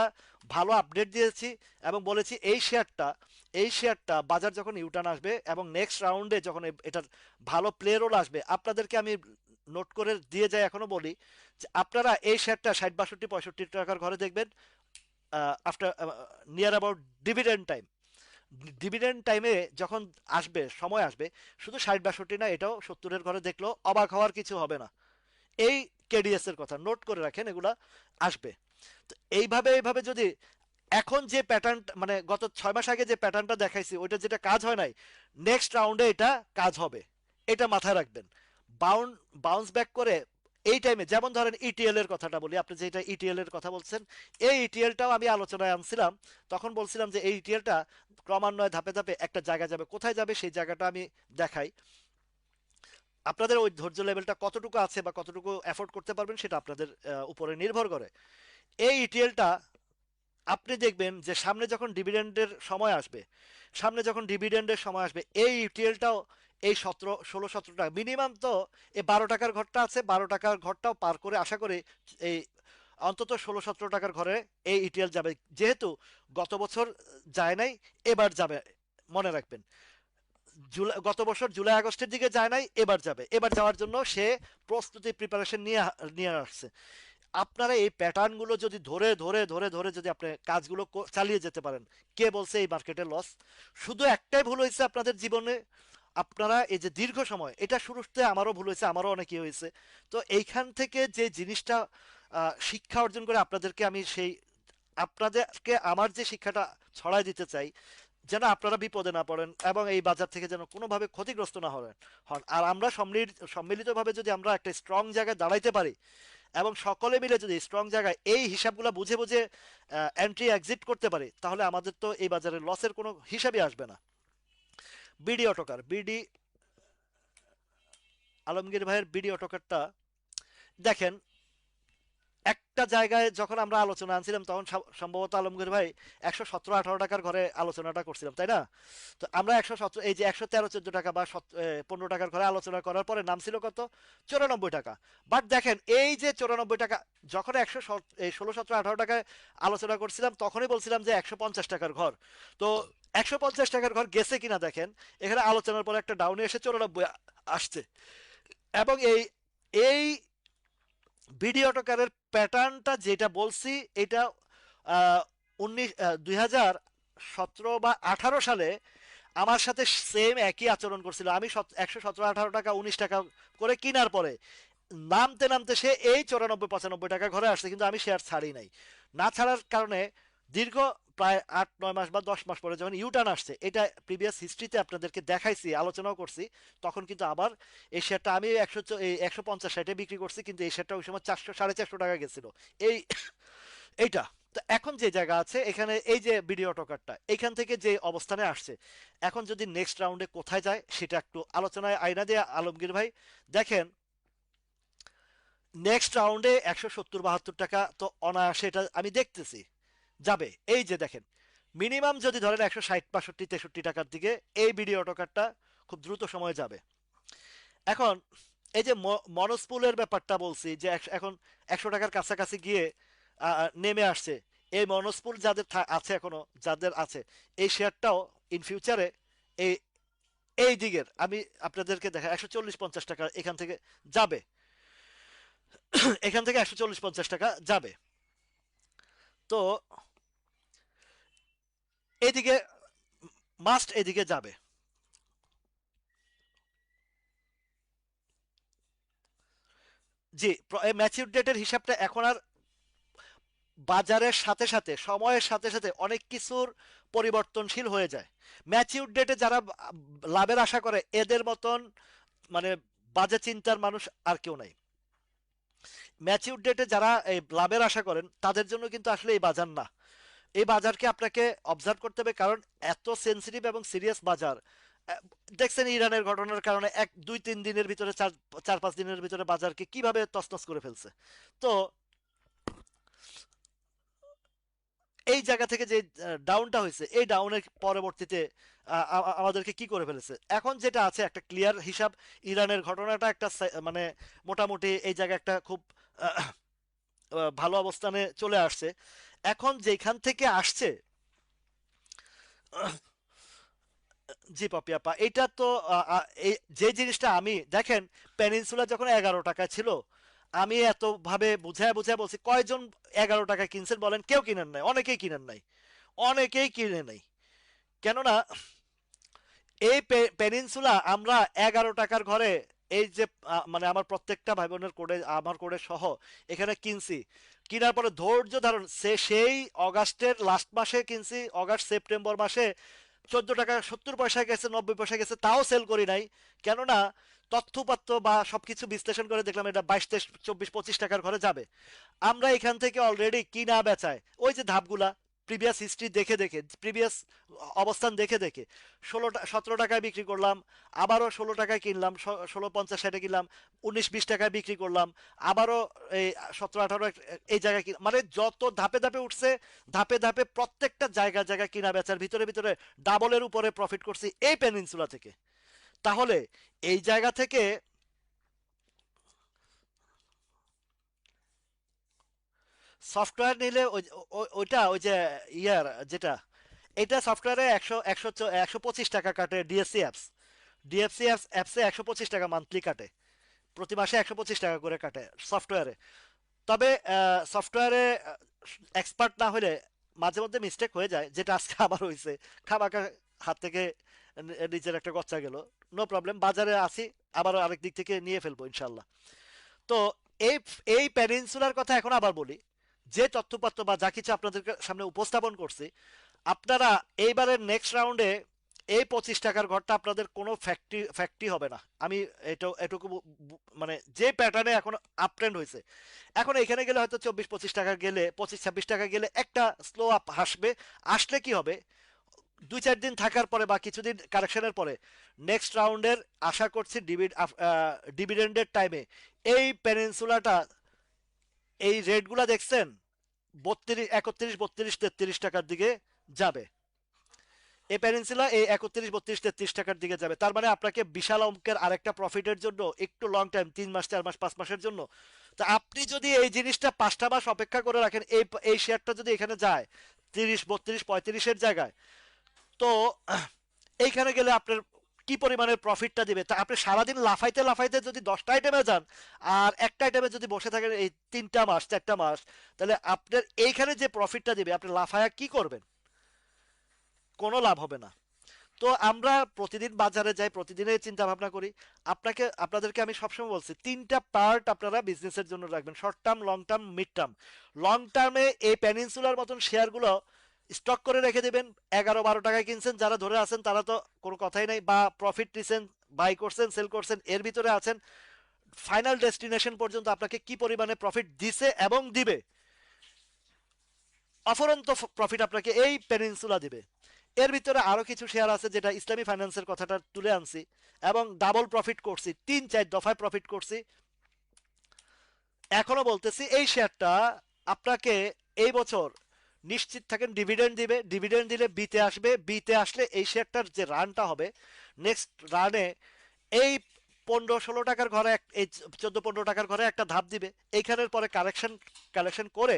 ভালো আপডেট দিয়েছি এবং বলেছি এই শেয়ারটা বাজার যখন ইউটার্ন আসবে এবং নেক্সট রাউন্ডে যখন এটার ভালো প্লে রোল আসবে, আপনাদেরকে আমি নোট করে দিয়ে যাই, এখনো বলি যে আপনারা এই শেয়ারটা 60, 62, 65 টাকার ঘরে দেখবেন after near about dividend time. Dividend টাইমে যখন আসবে, সময় আসবে, শুধু 60-62 না, এটাও 70-এর ঘরে দেখলেও অবাক হওয়ার কিছু হবে না। এই কেডিএস এর কথা নোট করে রাখেন, এগুলা আসবে। তো এইভাবে যদি এখন যে প্যাটার্ন, মানে গত 6 মাস আগে যে প্যাটার্নটা দেখাইছি ওইটা যেটা কাজ হয় নাই, নেক্সট রাউন্ডে এটা কাজ হবে, এটা মাথায় রাখবেন। বাউন্স ব্যাক করে এই টাইমে, যেমন ধরেন ইটিএল এর কথাটা বলি, আপনি যেটা ইটিএল এর কথা বলছেন, এই ইটিএলটাও আমি আলোচনায় আনছিলাম, তখন বলছিলাম যে এই ইটিএলটা ক্রমান্বয়ে ধাপে ধাপে একটা জায়গা যাবে, কোথায় যাবে সেই জায়গাটা আমি দেখাই। আপনাদের ওই ধৈর্য লেভেলটা কতটুকু আছে বা কতটুকু এফোর্ড করতে পারবেন সেটা আপনাদের উপরে নির্ভর করে। এই ইটিএলটা আপনি দেখবেন যে সামনে যখন ডিভিডেন্ডের সময় আসবে এই ইটিএলটাও এই 17-16-17 টাকা মিনিমাম, তো এই 12 টাকার ঘরটা আছে, 12 টাকার ঘরটাও পার করে আশা করি এই অন্তত 16-17 টাকার ঘরে এই ইটিএল যাবে, যেহেতু গত বছর যায় নাই, এবার যাবে। মনে রাখবেন, গত বছর জুলাই আগস্টের দিকে যায় নাই, এবার যাবে, এবার যাওয়ার জন্য সে প্রস্তুতি প্রিপারেশন নিয়ে নিয়ে আসছে। আপনারা এই প্যাটার্নগুলো যদি ধরে ধরে ধরে ধরে যদি আপনি কাজগুলো চালিয়ে যেতে পারেন, কে বলছে এই মার্কেটে লস? শুধু একটাই ভুল হয়েছে আপনাদের জীবনে, আপনারা এই যে দীর্ঘ সময়, এটা শুরুতে আমারও ভুল হয়েছে, আমারও অনেকই হয়েছে। তো এইখান থেকে যে জিনিসটা শিক্ষা অর্জন করে আপনাদেরকে আমার যে শিক্ষাটা ছড়াই দিতে চাই, যেন আপনারা বিপদে না পড়েন এবং এই বাজার থেকে যেন কোনোভাবে ক্ষতিগ্রস্ত না হন। আর আমরা সম্মিলিতভাবে যদি আমরা একটা স্ট্রং জায়গায় দাঁড়াইতে পারি এবং সকলে মিলে যদি স্ট্রং জায়গায় এই হিসাবগুলো বুঝে বুঝে এন্ট্রি এক্সিট করতে পারি, তাহলে আমাদের তো এই বাজারে লসের কোনো হিসাবই আসবে না। বিডি অটোকার, আলমগীর ভাইয়ের বিডি অটোকারটা দেখেন, একটা জায়গায় যখন আমরা আলোচনা আনছিলাম তখন সম্ভবত আলমগীর ভাই 117-18 টাকার ঘরে আলোচনাটা করছিলাম, তাই না? তো আমরা 117, এই যে 113-14 টাকা বা 15 টাকার ঘরে আলোচনা করার পরে নাম ছিল কত? 94 টাকা। বাট দেখেন এই যে 94 টাকা, যখন 16-17-18 টাকায় আলোচনা করছিলাম তখনই বলছিলাম যে 150 টাকার ঘর। তো 150 টাকার ঘর গেছে কিনা দেখেন, এখানে আলোচনার পরে একটা ডাউনে এসে 94 আসছে। এবং এই এই ভিডিও টকারের প্যাটার্নটা যেটা বলছি, এটা আহ, 2017 বা 2018 সালে আমার সাথে সেম একই আচরণ করছিল। আমি 117-18 টাকা 19 টাকা করে কেনার পরে নামতে নামতে সে এই 94-95 টাকা ঘরে আসছে, কিন্তু আমি শেয়ার ছাড়ি নাই। না ছাড়ার কারণে দীর্ঘ প্রায় 8-9 মাস বা 10 মাস পরে যখন ইউটার্ন আসছে, এটা প্রিভিয়াস হিস্ট্রিতে আপনাদেরকে দেখাইছি, আলোচনাও করছি, তখন কিন্তু আবার এই শেয়ারটা আমি 150-60 বিক্রি করছি, কিন্তু এই শেয়ারটা ওই সময় 400-450 টাকা গেছিল। এই এইটা তো এখন যে জায়গা আছে এখানে, এই যে ভিডিও টকারটা এখান থেকে যে অবস্থানে আসছে, এখন যদি নেক্সট রাউন্ডে কোথায় যায় সেটা একটু আলোচনায় আয়না দিয়ে আলমগীর ভাই দেখেন, নেক্সট রাউন্ডে 170-72 টাকা তো অনায়াসে এটা আমি দেখতেছি যাবে। এই যে দেখেন, মিনিমাম যদি ধরেন 160-65-63 টাকার দিকে এই ভিডিও অটোকারটা খুব দ্রুত সময়ে যাবে। এখন এই যে মনস্পুলের ব্যাপারটা বলছি যে এখন 100 টাকার কাছাকাছি গিয়ে নেমে আসছে। এই মনস্পুল যাদের আছে এখনো, যাদের আছে, এই শেয়ারটাও ইন ফিউচারে এই এই দিকের আমি আপনাদেরকে দেখা 140-50 টাকা এখান থেকে যাবে। এখান থেকে 140-50 টাকা যাবে। তো এদিকে মাস্ট এদিকে যাবে। জি, ম্যাচিউর ডেটের হিসাবটা এখন আর বাজারের সাথে সাথে সময়ের সাথে সাথে অনেক কিছুর পরিবর্তনশীল হয়ে যায়। ম্যাচিউর ডেটে যারা লাভের আশা করে এদের মতন মানে বাজে চিন্তার মানুষ আর কেউ নাই। ম্যাচিউর ডেটে যারা এই লাভের আশা করেন তাদের জন্য কিন্তু আসলে এই বাজার না। এই বাজারকে আপনাকে অবজার্ভ করতে হবে, কারণ এত সেন্সিটিভ এবং সিরিয়াস বাজার। দেখছেন ইরানের ঘটনার কারণে 1-2-3 দিনের ভিতরে, 4-5 দিনের ভিতরে বাজারকে কিভাবে তছনছ করে ফেলছে। তো এই জায়গা থেকে যে ডাউনটা হয়েছে, এই ডাউনের পরবর্তীতে আমাদেরকে কি করে ফেলেছে, এখন যেটা আছে একটা ক্লিয়ার হিসাব। ইরানের ঘটনাটা একটা মানে মোটামুটি এই জায়গায় একটা খুব আহ, ভালো অবস্থানে চলে আসছে। এখন যেখান থেকে আসছে, জি পপি আপা, এটা তো যে জিনিসটা আমি দেখেন, পেনিনসুলা যখন 11 টাকা ছিল, আমি এত ভাবে বুঝায় বুঝায় বলছি, কয়জন 11 টাকা কিনছেন বলেন? কেউ কিনেন নাই, অনেকেই কিনেন নাই, অনেকেই কিনে নাই। কেননা এই পেনিনসুলা আমরা 11 টাকার ঘরে, এই যে মানে আমার প্রত্যেকটা ভাই বোনের কোডে, আমার কোডে সহ এখানে কিনছি। কেনার পরে ধৈর্য ধারণ, সেই অগাস্টের লাস্ট মাসে কিনছি, অগাস্ট সেপ্টেম্বর মাসে 14 টাকা 70 পয়সা গেছে, 90 পয়সা গেছে, তাও সেল করি নাই। কেননা তথ্যপাত্র বা সবকিছু বিশ্লেষণ করে দেখলাম এটা 22-23-24-25 টাকার ঘরে যাবে। আমরা এখান থেকে অলরেডি কিনা বেচায় ওই যে ধাপগুলা, প্রিভিয়াস হিস্ট্রি দেখে দেখে, প্রিভিয়াস অবস্থান দেখে দেখে 17 টাকায় বিক্রি করলাম, আবারও 16 টাকায় কিনলাম, 16.50-60 কিনলাম, 19-20 টাকায় বিক্রি করলাম, আবারও এই 17-18 এই জায়গায় মানে যত ধাপে ধাপে উঠছে, ধাপে ধাপে প্রত্যেকটা জায়গা জায়গা কিনা বেচার ভিতরে ভিতরে ডাবলের উপরে প্রফিট করছি এই পেনিনসুলা থেকে। তাহলে এই জায়গা থেকে সফটওয়্যার নিলে ওইটা ওই যে ইয়ার যেটা, এটা সফটওয়্যারে 125 টাকা কাটে ডিএসসি অ্যাপস। ডিএফসি অ্যাপসে 125 টাকা মান্থলি কাটে, প্রতি মাসে 125 টাকা করে কাটে সফটওয়্যারে। তবে সফটওয়্যারে এক্সপার্ট না হলে মাঝে মধ্যে মিস্টেক হয়ে যায়, যেটা আজকে আবার হয়েছে। খামাখা হাত থেকে নিচের একটা গচ্চা গেল। নো প্রবলেম, বাজারে আসি, আবার আরেক দিক থেকে নিয়ে ফেলবো ইনশাল্লাহ। তো এই এই পেনিনসুলার কথা এখন আবার বলি। যে তথ্যপত্র বা যা কিছু আপনাদের সামনে উপস্থাপন করছি, আপনারা এইবারের নেক্সট রাউন্ডে এই 25 টাকার ঘরটা আপনাদের কোনো ফ্যাক্টরি ফ্যাক্টরি হবে না। আমি এটুকু মানে যে প্যাটার্নে এখন আপ ট্রেন্ড হয়েছে, এখন এখানে গেলে হয়তো 24-25 টাকা গেলে, 25-26 টাকা গেলে একটা স্লো আপ আসবে। আসলে কি হবে, 2-4 দিন থাকার পরে বা কিছুদিন কারেকশনের পরে নেক্সট রাউন্ডের আশা করছি ডিভিডেন্ডের টাইমে এই পেনিনসুলাটা, এই রেটগুলা দেখছেন 31-32-33 টাকার দিকে যাবে। এই পেনিনসুলা এই 31-32-33 টাকার দিকে যাবে। তার মানে আপনাকে বিশাল অঙ্কের আরেকটা প্রফিটের জন্য একটু লং টাইম, 3 মাস 4 মাস 5 মাসের জন্য, তো আপনি যদি এই জিনিসটা 5টা মাস অপেক্ষা করে রাখেন, এই শেয়ারটা যদি এখানে যায় 30-32-35-35-এর জায়গায়, তো এইখানে গেলে আপনার কি পরিমাণের প্রফিটটা দিবে, তা আপনি সারাদিন লাফাইতে লাফাইতে যদি 10টা আইটেমে যান আর একটা আইটেমে যদি বসে থাকেন এই 3টা মাস 4টা মাস, তাহলে আপনার এইখানে যে প্রফিটটা দিবে আপনি লাফায়া কি করবেন? কোনো লাভ হবে না। তো আমরা প্রতিদিন বাজারে যাই, প্রতিদিনের চিন্তা ভাবনা করি। আপনাদেরকে আমি সবসময় বলছি 3টা পার্ট আপনারা বিজনেসের জন্য রাখবেন: short term, long term, mid term. Long টার্মে এই পেনিনসুলার মতন শেয়ারগুলো স্টক করে রেখে দেবেন। 11-12 টাকায় কিনছেন যারা ধরে আছেন তারা তো কোনো কথাই নাই, বা প্রফিট নিছেন, বাই করছেন, সেল করছেন, এর ভিতরে আছেন। ফাইনাল ডেস্টিনেশন পর্যন্ত আপনাকে কি পরিমাণে প্রফিট দিছে এবং দিবে, অফুরন্ত প্রফিট আপনাকে এই পেনিনসুলা দিবে। এর ভিতরে আরো কিছু শেয়ার আছে যেটা ইসলামী ফাইন্যান্সের কথাটা তুলে আনছি, এবং ডাবল প্রফিট করছি, 3-4 দফায় প্রফিট করছি। এখনো বলতেছি এই শেয়ারটা আপনাকে এই বছর নিশ্চিত থাকেন ডিভিডেন্ড দিবে। ডিভিডেন্ড দিলে বিতে আসবে, বিতে আসলে এই শেয়ারটার যে রানটা হবে, নেক্সট রানে এই 15-16 টাকার ঘরে এই 14-15 টাকার ঘরে একটা ধাপ দিবে, এইখানের পরে কালেকশন করে,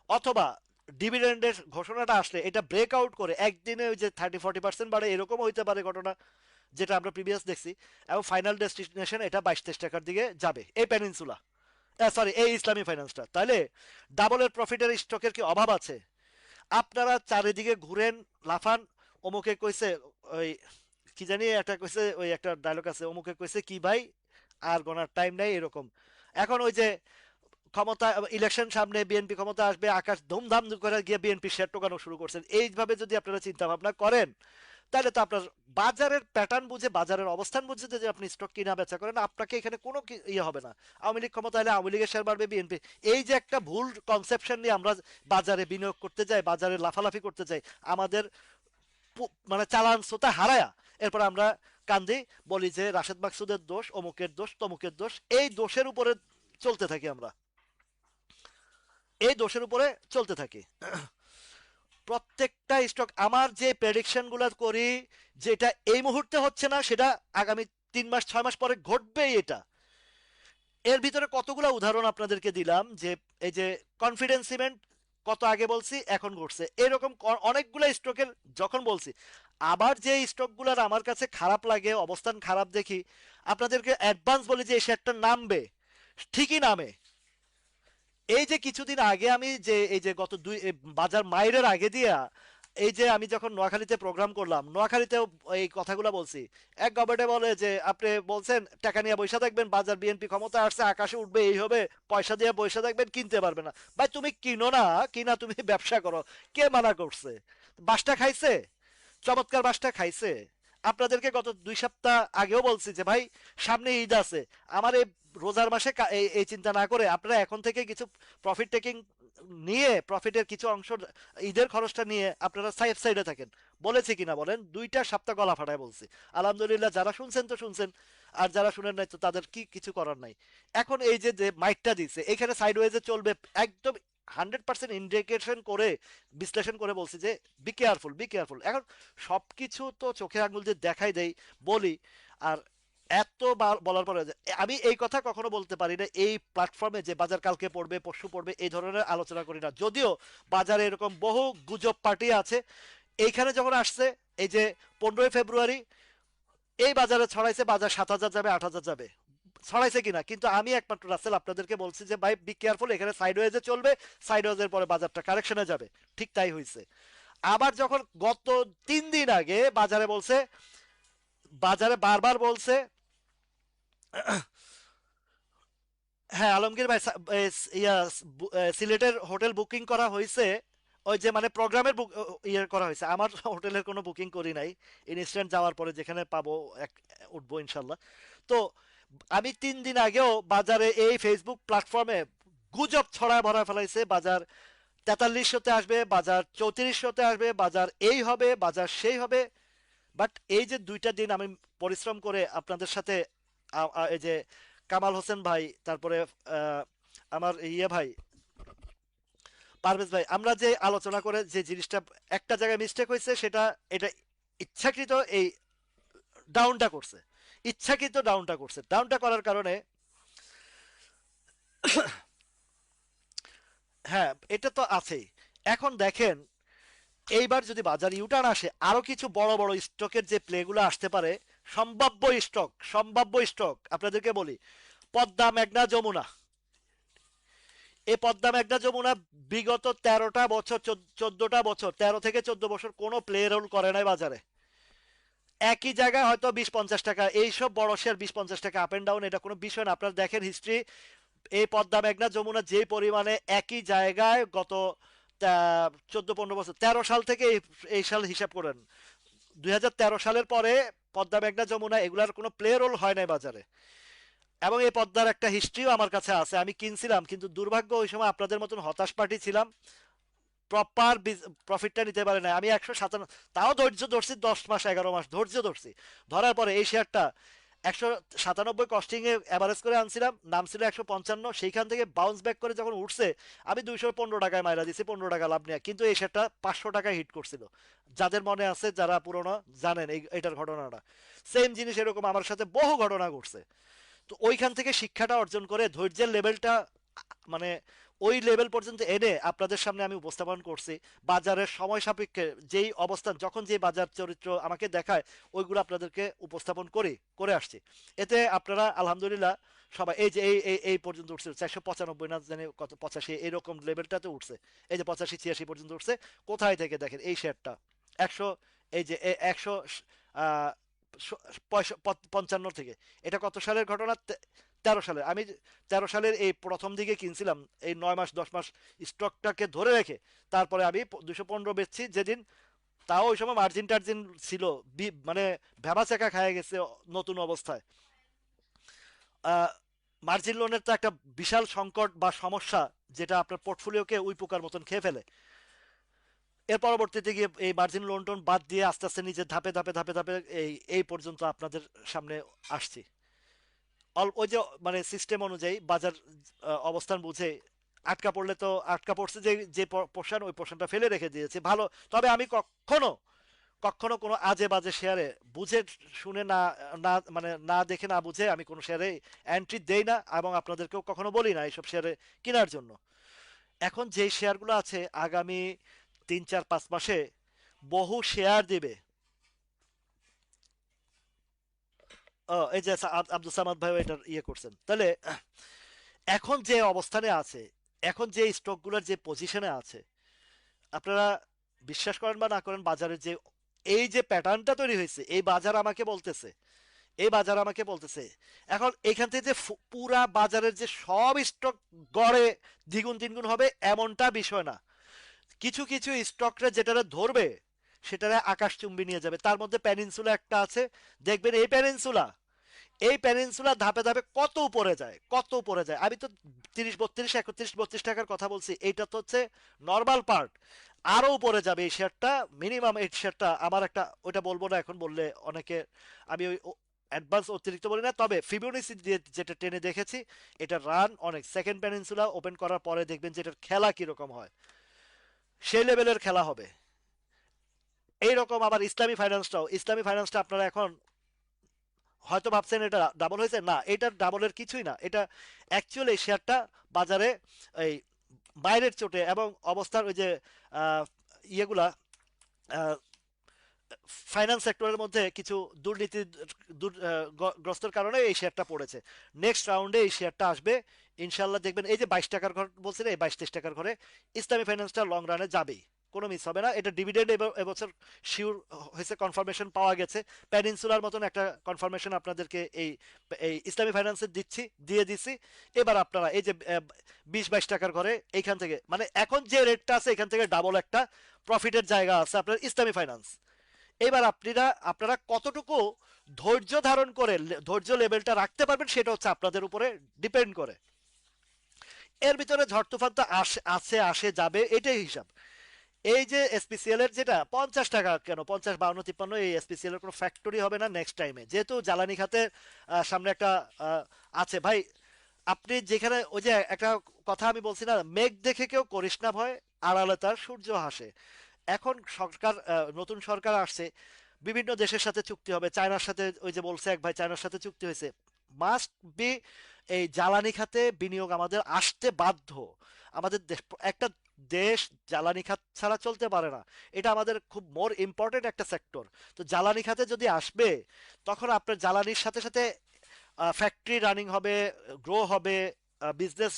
অথবা ডিভিডেন্ডের ঘোষণাটা আসলে এটা ব্রেকআউট করে একদিনে ওই যে 30-40% বাড়ে, এরকম হইতে পারে ঘটনা, যেটা আমরা প্রিভিয়াস দেখছি। এবং ফাইনাল ডেস্টিনেশন এটা 22-23 টাকার দিকে যাবে এই পেনিনসুলা, সরি এই ইসলামী ফাইন্যান্সটা। তাহলে ডাবলের প্রফিটের স্টকের কি অভাব আছে? আপনারা চারিদিকে ঘুরেন, লাফান, অমুকে কইছে, ওই কি জানি একটা কইছে, ওই একটা ডায়লগ আছে, অমুকে কইছে কি ভাই আর গোনার টাইম নাই, এরকম। এখন ওই যে ক্ষমতা, ইলেকশন সামনে, বিএনপি ক্ষমতা আসবে, আকাশ ধুমধাম করে গিয়ে বিএনপি শেয়ার টোকানো শুরু করছেন, এইভাবে যদি আপনারা চিন্তা ভাবনা করেন, তাহলে তো আপনার বাজারের প্যাটার্ন বুঝে, বাজারের অবস্থান বুঝে যদি আপনি স্টক কিনা বেচা করেন, আপনাকে এখানে কোনো ইয়ে হবে না। আওয়ামী লীগ ক্ষমতা হলে আওয়ামী লীগের শেয়ার বাড়বে, বিএনপি, এই যে একটা ভুল কনসেপশন নিয়ে আমরা বাজারে বিনিয়োগ করতে যাই, বাজারে লাফালাফি করতে যাই, আমাদের মানে চালান শ্রোতা হারায়া এরপর আমরা কান্দি, বলি যে রাশেদ মাকসুদের দোষ, অমুকের দোষ, তমুকের দোষ, এই দোষের উপরে চলতে থাকি আমরা, এই দোষের উপরে চলতে থাকি। প্রত্যেকটা স্টক আমার যে প্রেডিকশন গুলা করি, যেটা এই মুহূর্তে হচ্ছে না, সেটা আগামী 3 মাস 6 মাস পরে ঘটবেই এটা। এর ভিতরে কতগুলো উদাহরণ আপনাদেরকে দিলাম, যে এই যে কনফিডেন্স সিমেন্ট কত আগে বলছি, এখন ঘটছে এরকম অনেকগুলো স্টকের যখন বলছি। আবার যে স্টকগুলোর আমার কাছে খারাপ লাগে, অবস্থান খারাপ দেখি, আপনাদেরকে অ্যাডভান্স বলি যে এই শেয়ারটা নামবে, ঠিকই নামে। এই যে কিছুদিন আগে আমি যে এই যে গত বাজার মাইরের আগে দিয়া, এই যে আমি যখন নোয়াখালীতে প্রোগ্রাম করলাম, নোয়াখালীতেও এই কথাগুলো বলছি। এক গবেটে বলে যে আপনি বলছেন টাকা নিয়ে বৈশা থাকবেন, বাজার বিএনপি ক্ষমতা আসছে, আকাশে উঠবে, এই হবে, পয়সা দিয়ে বৈশা থাকবেন, কিনতে পারবে না। ভাই তুমি কিনো না, কিনা তুমি ব্যবসা করো, কে মানা করছে? বাসটা খাইছে, চমৎকার বাসটা খাইছে। আপনাদেরকে গত 2 সপ্তাহ আগেও বলছি যে ভাই সামনে ঈদ আছে, আমার এই রোজার মাসে এই চিন্তা না করে আপনারা এখন থেকে কিছু প্রফিট টেকিং নিয়ে, প্রফিটের কিছু অংশ ঈদের খরচটা নিয়ে আপনারা সাইড সাইডে থাকেন। বলেছি কিনা বলেন? 2 সপ্তাহ গলা ফাটায় বলছি। আলহামদুলিল্লাহ, যারা শুনছেন তো শুনছেন, আর যারা শুনেন নাই তো তাদের কি কিছু করার নাই। এখন এই যে যে মাইকটা দিছে, এখানে সাইডওয়েজে চলবে, একদম 100% ইন্ডিকেশন করে, বিশ্লেষণ করে বলছি যে বি কেয়ারফুল, বি কেয়ারফুল। এখন সবকিছু তো চোখে আঙুল দিয়ে দেখাই দেই, বলি, আর এতবার বলার পরে আমি এই কথা কখনো বলতে পারি না এই প্ল্যাটফর্মে যে বাজার কালকে পড়বে, পরশু পড়বে, এই ধরনের আলোচনা করি না। যদিও বাজারে এরকম বহু গুজব পার্টি আছে। এইখানে যখন আসছে, এই যে 15ই ফেব্রুয়ারি এই বাজারে ছড়াইছে বাজার 7,000 যাবে, 8,000 যাবে, ছড়াইছে কিনা, কিন্তু আমি একমাত্র রাসেল আপনাদেরকে বলছি যে ভাই বি কেয়ারফুল, এখানে সাইডওয়েজে চলবে, সাইডওয়েজের পরে বাজারটা কারেকশনে যাবে। ঠিক তাই হয়েছে। আবার যখন গত 3 দিন আগে বাজারে বলছে, বাজারে বারবার বলছে, হ্যাঁ আলমগীর ভাই, সিলেটের হোটেল বুকিং করা হয়েছে, ওই যে মানে প্রোগ্রামের ইয়ে করা হয়েছে, আমার হোটেলের কোনো বুকিং করি নাই, ইনস্ট্যান্ট যাওয়ার পরে যেখানে পাবো উঠবো ইনশাল্লাহ। তো আমি 3 দিন আগেও বাজারে এই ফেসবুক প্ল্যাটফর্মে গুজব ছড়ায় ভরা ফেলাইছে, বাজার 4300-তে আসবে, বাজার 3400-তে আসবে, বাজার এই হবে, বাজার সেই হবে। বাট এই যে 2টা দিন আমি পরিশ্রম করে আপনাদের সাথে, এই যে কামাল হোসেন ভাই, তারপরে আহ, আমার ইয়ে ভাই পারভেজ ভাই, আমরা যে আলোচনা করে যে জিনিসটা একটা জায়গায় মিস্টেক হয়েছে, সেটা এটা ইচ্ছাকৃত এই ডাউনটা করছে, ইচ্ছাকৃত ডাউনটা করছে, ডাউনটা করার কারণে, হ্যাঁ এটা তো আছেই। এখন দেখেন, এইবার যদি বাজার ইউটার্ন আসে, আরো কিছু বড় বড় স্টকের যে প্লেগুলো আসতে পারে, সম্ভাব্য স্টক, সম্ভাব্য স্টক আপনাদেরকে বলি, পদ্মা, মেঘনা, যমুনা। এই পদ্মা, মেঘনা, যমুনা বিগত 13টা বছর, 14টা বছর, 13 থেকে 14 বছর কোনো প্লে রোল করে নাই বাজারে। একই জায়গায় হয়তো 20-50 টাকা, এইসব বড় শেয়ার 20-50 টাকা আপ এন্ড ডাউন, এটা কোনো বিষয় না। আপনারা দেখেন হিস্ট্রি, এই পদ্মা, মেঘনা, যমুনা যে পরিমাণে একই জায়গায় গত 14-15 বছর, 13 সাল থেকে এই সাল হিসাব করেন, 2013 সালের পরে পদ্মা, মেঘনা, যমুনা এগুলার কোনো প্লে রোল হয় নাই বাজারে। এবং এই পদ্মার একটা হিস্ট্রিও আমার কাছে আছে, আমি কিনছিলাম, কিন্তু দুর্ভাগ্য ওই সময় আপনাদের মতন হতাশ পার্টি ছিলাম, প্রপার প্রফিটটা নিতে পারে না। আমি 157, তাও ধৈর্য ধরছি, 10 মাস 11 মাস ধৈর্য ধরছি, ধরার পরে এই শেয়ারটা 197 কস্টিং এ এভারেজ করে আনছিলাম, নাম ছিল 155, সেইখান থেকে বাউন্স ব্যাক করে যখন উঠছে আমি 215 টাকায় মাইরা দিছি, 15 টাকা লাভ নিয়ে, কিন্তু এই শেয়ারটা 500 টাকায় হিট করছিল। যাদের মনে আছে, যারা পুরনো জানেন এটার ঘটনাটা। সেম জিনিস এরকম আমার সাথে বহু ঘটনা ঘটছে। তো ওইখান থেকে শিক্ষাটা অর্জন করে ধৈর্যের লেভেলটা মানে ওই লেভেল পর্যন্ত এনে আপনাদের সামনে আমি উপস্থাপন করছি। বাজারের সময় সাপেক্ষে যেই অবস্থান, যখন যে বাজার চরিত্র আমাকে দেখায়, ওইগুলো আপনাদেরকে উপস্থাপন করি করে আসছি। এতে আপনারা আলহামদুলিল্লাহ সবাই এই যে এই পর্যন্ত উঠছে 495 না জানি কত 85 এরকম লেভেলটাতে উঠছে। এই যে 85 86 পর্যন্ত উঠছে। কোথায় থেকে দেখেন এই শেয়ারটা 100, এই যে 100 55 থেকে। এটা কত সালের ঘটনা? 13 সালের। আমি 13 সালের এই প্রথম দিকে কিনছিলাম, এই 9 মাস 10 মাস স্টকটাকে ধরে রেখে। তারপরে আমি 215 বেচছি যেদিন, তাও ওই সময় মার্জিন টার্জিন ছিল, মানে ভেবা চাকা খায় গেছে নতুন অবস্থায়। মার্জিন লোনের তো একটা বিশাল সংকট বা সমস্যা, যেটা আপনার পোর্টফোলিওকে উই পোকার মতন খেয়ে ফেলে। এর পরবর্তীতে গিয়ে এই মার্জিন লোন টোন বাদ দিয়ে আস্তে আস্তে নিজে ধাপে ধাপে ধাপে ধাপে এই এই পর্যন্ত আপনাদের সামনে আসছি। ওই যে মানে সিস্টেম অনুযায়ী বাজার অবস্থান বুঝে আটকা পড়লে তো আটকা পড়ছে, যে যে পোর্শন, ওই পোর্শনটা ফেলে রেখে দিয়েছে ভালো। তবে আমি কখনো কখনো কোনো আজে বাজে শেয়ারে বুঝে শুনে না, মানে না দেখে না বুঝে আমি কোনো শেয়ারে এন্ট্রি দেই না, এবং আপনাদেরকেও কখনো বলি না এইসব শেয়ারে কেনার জন্য। এখন যেই শেয়ারগুলো আছে আগামী 3 4 5 মাসে বহু শেয়ার দিবে। এই যে আব্দুল সামাদ ভাই এটার ইয়ে করছেন, তাহলে এখন যে অবস্থানে আছে, এখন যে স্টকগুলোর যে পজিশনে আছে, আপনারা বিশ্বাস করেন বা না করেন, বাজারের যে এই যে প্যাটার্নটা তৈরি হয়েছে, এই বাজার আমাকে বলতেছে এখন এখান থেকে যে পুরা বাজারের যে সব স্টক গড়ে দ্বিগুণ তিনগুণ হবে এমনটা বিষয় না। কিছু কিছু স্টকরা যেটা ধরবে সেটারে আকাশচুম্বী নিয়ে যাবে। তার মধ্যে প্যানিনসুলা একটা আছে। দেখবেন এই প্যানিনসুলা ধাপে ধাপে কত উপরে যায়, কত উপরে যায়। আমি তো 30 32 31 32 টাকার কথা বলছি, এইটা তো হচ্ছে নর্মাল পার্ট। আরো উপরে যাবে এই শেয়ারটা। মিনিমাম এই শেয়ারটা আমার একটা, ওইটা বলবো না এখন, বললে অনেকে, আমি ওই অ্যাডভান্স অতিরিক্ত বলি না, তবে ফিবোনাচি দিয়ে যেটা টেনে দেখেছি, এটা রান অনেক। সেকেন্ড প্যানিনসুলা ওপেন করার পরে দেখবেন যে এটার খেলা কিরকম হয়, সেই লেভেলের খেলা হবে। এইরকম আবার ইসলামী ফাইন্যান্সটা আপনারা এখন হয়তো ভাবছেন এটা ডাবল হয়েছে, না, এটা ডাবলের কিছুই না। এটা অ্যাকচুয়ালি শেয়ারটা বাজারে এই বাইরের চোটে এবং অবস্থার ওই যে আহ, ইয়েগুলা, ফাইন্যান্স সেক্টরের মধ্যে কিছু দুর্নীতি গ্রস্তর কারণে এই শেয়ারটা পড়েছে। নেক্সট রাউন্ডে এই শেয়ারটা আসবে ইনশাল্লাহ। দেখবেন এই যে 22 টাকার ঘর বলছিলেন, এই 22 23 টাকার ঘরে ইসলামী ফাইন্যান্সটা লং রানে যাবেই, কোনো মিস হবে না। এটা ডিভিডেন্ড এবছর শিওর হয়েছে, কনফার্মেশন পাওয়া গেছে। প্যানিনসুলার মতন একটা কনফার্মেশন আপনাদেরকে এই এই ইসলামী ফাইন্যান্সের দিয়ে দিচ্ছি। এবার আপনারা এই যে 20 22 টাকার ঘরে এইখান থেকে, মানে এখন যে রেটটা আছে এখান থেকে ডাবল একটা প্রফিটের জায়গা আছে আপনার ইসলামী ফাইন্যান্স। এবার আপনারা কতটুকু ধৈর্য ধারণ করে ধৈর্য লেভেলটা রাখতে পারবেন, সেটা হচ্ছে আপনাদের উপরে ডিপেন্ড করে। এর ভিতরে ঝড় তুফান তো আসে যাবে, এটাই হিসাব। এই যে এসপিসিএল এর যেটা 50 টাকা, কেন 50 52 53, এই এসপিসিএল এর কোনো ফ্যাক্টরি হবে না নেক্সট টাইমে, যেহেতু জ্বালানি খাতে সামনে একটা আছে ভাই। আপনি যেখানে ওই যে একটা কথা আমি বলছি না, মেঘ দেখে কেউ করিস না ভয়, আড়ালে তার সূর্য হাসে। এখন সরকার, নতুন সরকার আসছে, বিভিন্ন দেশের সাথে চুক্তি হবে। চায়নার সাথে, ওই যে বলছে এক ভাই, চায়নার সাথে চুক্তি হয়েছে। মাস্ট বি এই জ্বালানি খাতে বিনিয়োগ আমাদের আসতে বাধ্য। আমাদের দেশ, একটা দেশ জ্বালানি খাত ছাড়া চলতে পারে না। এটা আমাদের খুব মোর ইম্পর্টেন্ট একটা সেক্টর। তো জ্বালানি খাতে যদি আসবে, তখন আপনার জ্বালানির সাথে সাথে ফ্যাক্টরি রানিং হবে, গ্রো হবে, বিজনেস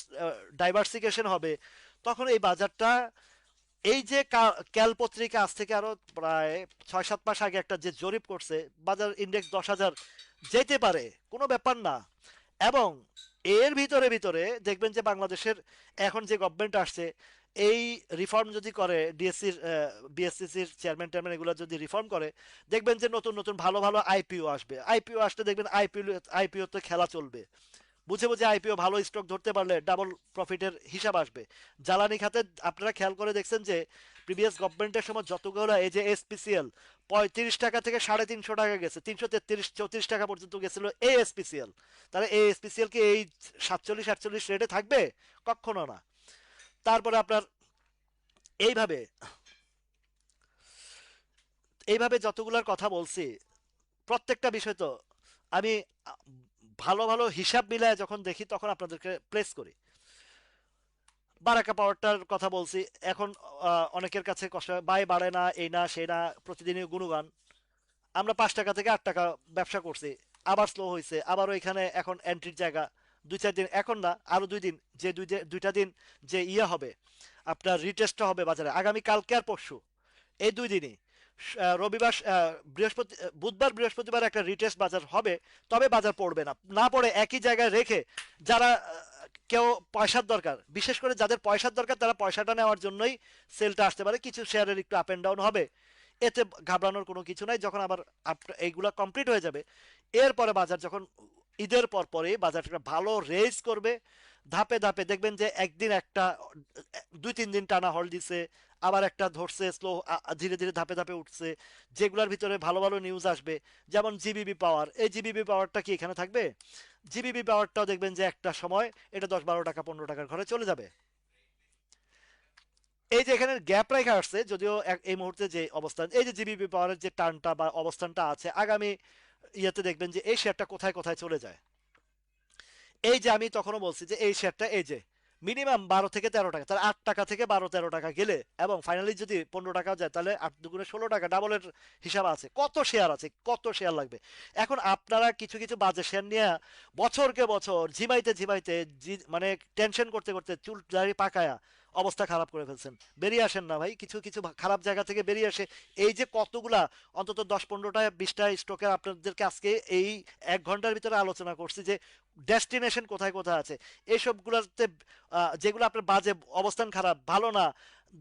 ডাইভার্সিফিকেশন হবে। তখন এই বাজারটা, এই যে ক্যাল পত্রিকা আজ থেকে আরো প্রায় 6 7 মাস আগে একটা যে জরিপ করছে, বাজার ইন্ডেক্স 10,000 যেতে পারে, কোনো ব্যাপার না। এবং এর ভিতরে ভিতরে দেখবেন যে বাংলাদেশের এখন যে গভর্নমেন্ট আসছে, এই রিফর্ম যদি করে, ডিএসসির বিএসসিসির চেয়ারম্যান টেয়ারম্যান এগুলো যদি রিফর্ম করে, দেখবেন যে নতুন নতুন ভালো ভালো আইপিও আসবে। আইপিও আসলে দেখবেন আইপিও তে খেলা চলবে। বুঝে বুঝে আইপিও ভালো স্টক ধরতে পারলে ডাবল প্রফিটের হিসাব আসবে। জ্বালানি খাতে আপনারা খেয়াল করে দেখছেন যে প্রিভিয়াস গভর্নমেন্টের সময় যতগুলো এই যে এসপিসিএল 35 টাকা থেকে 350 টাকা গেছে, 333-34 টাকা পর্যন্ত গেছিল এই এসপিসিএল। তাহলে এই এসপিসিএল কি এই 47-48 রেটে থাকবে? কখনো না। তারপরে আপনার এইভাবে এইভাবে যতগুলার কথা বলছি, প্রত্যেকটা বিষয় তো আমি আ, ভালো ভালো হিসাব মিলায় যখন দেখি তখন আপনাদেরকে প্লেস করি। বারাকা পাওয়ারটার কথা বলছি। এখন অনেকের কাছে কষ্ট হয়, ভাই বাড়ে না, এই না সেই না, প্রতিদিনই গুণগান। আমরা 5 টাকা থেকে 8 টাকা ব্যবসা করছি, আবার স্লো হয়েছে, আবারও এখানে এখন এন্ট্রির জায়গা। 2-4 দিন, এখন না আরো 2 দিন, যে দুইটা দিন যে ইয়ে হবে, আপনার রিটেস্টটা হবে বাজারে আগামী কালকে আর পরশু, এই 2 দিনই। রবিবার, বৃহস্পতি, বুধবার বৃহস্পতিবার একটা রিটেস্ট বাজার হবে। তবে বাজার পড়বে না, না পড়ে একই জায়গায় রেখে যারা কেউ পয়সার দরকার, বিশেষ করে যাদের পয়সার দরকার, তারা পয়সাটা নেওয়ার জন্যই সেলটা আসতে পারে। কিছু শেয়ারের একটু আপ এন্ড ডাউন হবে, এতে ঘাবড়ানোর কোনো কিছু নাই। যখন আবার এইগুলা কমপ্লিট হয়ে যাবে, এরপরে বাজার যখন ঈদের পর পরে বাজারটা ভালো রেজ করবে, ধাপে ধাপে দেখবেন যে একদিন একটা, 2-3 দিন টানা হল দিছে, আবার একটা ধরছে স্লো, ধীরে ধীরে ধাপে ধাপে উঠছে, যেগুলোর ভিতরে ভালো ভালো নিউজ আসবে। যেমন জিবিবি পাওয়ার, এই জিবিবি পাওয়ারটা কি এখানে থাকবে? জিবিবি পাওয়ারটাও দেখবেন যে একটা সময় এটা 10-12 টাকা 15 টাকার ঘরে চলে যাবে। এই যে এখানে গ্যাপ রেখা আসছে, যদিও এই মুহূর্তে যে অবস্থান, এই যে জিবিবি পাওয়ারের যে টার্নটা বা অবস্থানটা আছে, আগামী ইয়েতে দেখবেন যে এই শেয়ারটা কোথায় কোথায় চলে যায়। এই যে আমি তখনও বলছি যে এই শেয়ারটা এই যে মিনিমাম 12 থেকে 13 টাকা, তার 8 টাকা থেকে 12-13 টাকা গেলে, এবং ফাইনালি যদি 15 টাকা যায়, তাহলে 8 দুগুণে 16 টাকা, ডাবলের হিসাব আছে। কত শেয়ার আছে, কত শেয়ার লাগবে? এখন আপনারা কিছু কিছু বাজে শেয়ার নিয়ে বছরকে বছর ঝিমাইতে ঝিমাইতে, মানে টেনশন করতে করতে চুল দাড়ি পাকায়া অবস্থা খারাপ করে ফেলছেন। বেরিয়ে আসেন না ভাই, কিছু কিছু খারাপ জায়গা থেকে বেরিয়ে আসে। এই যে কতগুলা, অন্তত 10-15টা 20টা স্টকের আপনাদেরকে আজকে এই 1 ঘন্টার ভিতরে আলোচনা করছি যে ডেস্টিনেশন কোথায় কোথায় আছে। এইসবগুলোতে যেগুলো আপনার বাজে অবস্থান, খারাপ, ভালো না,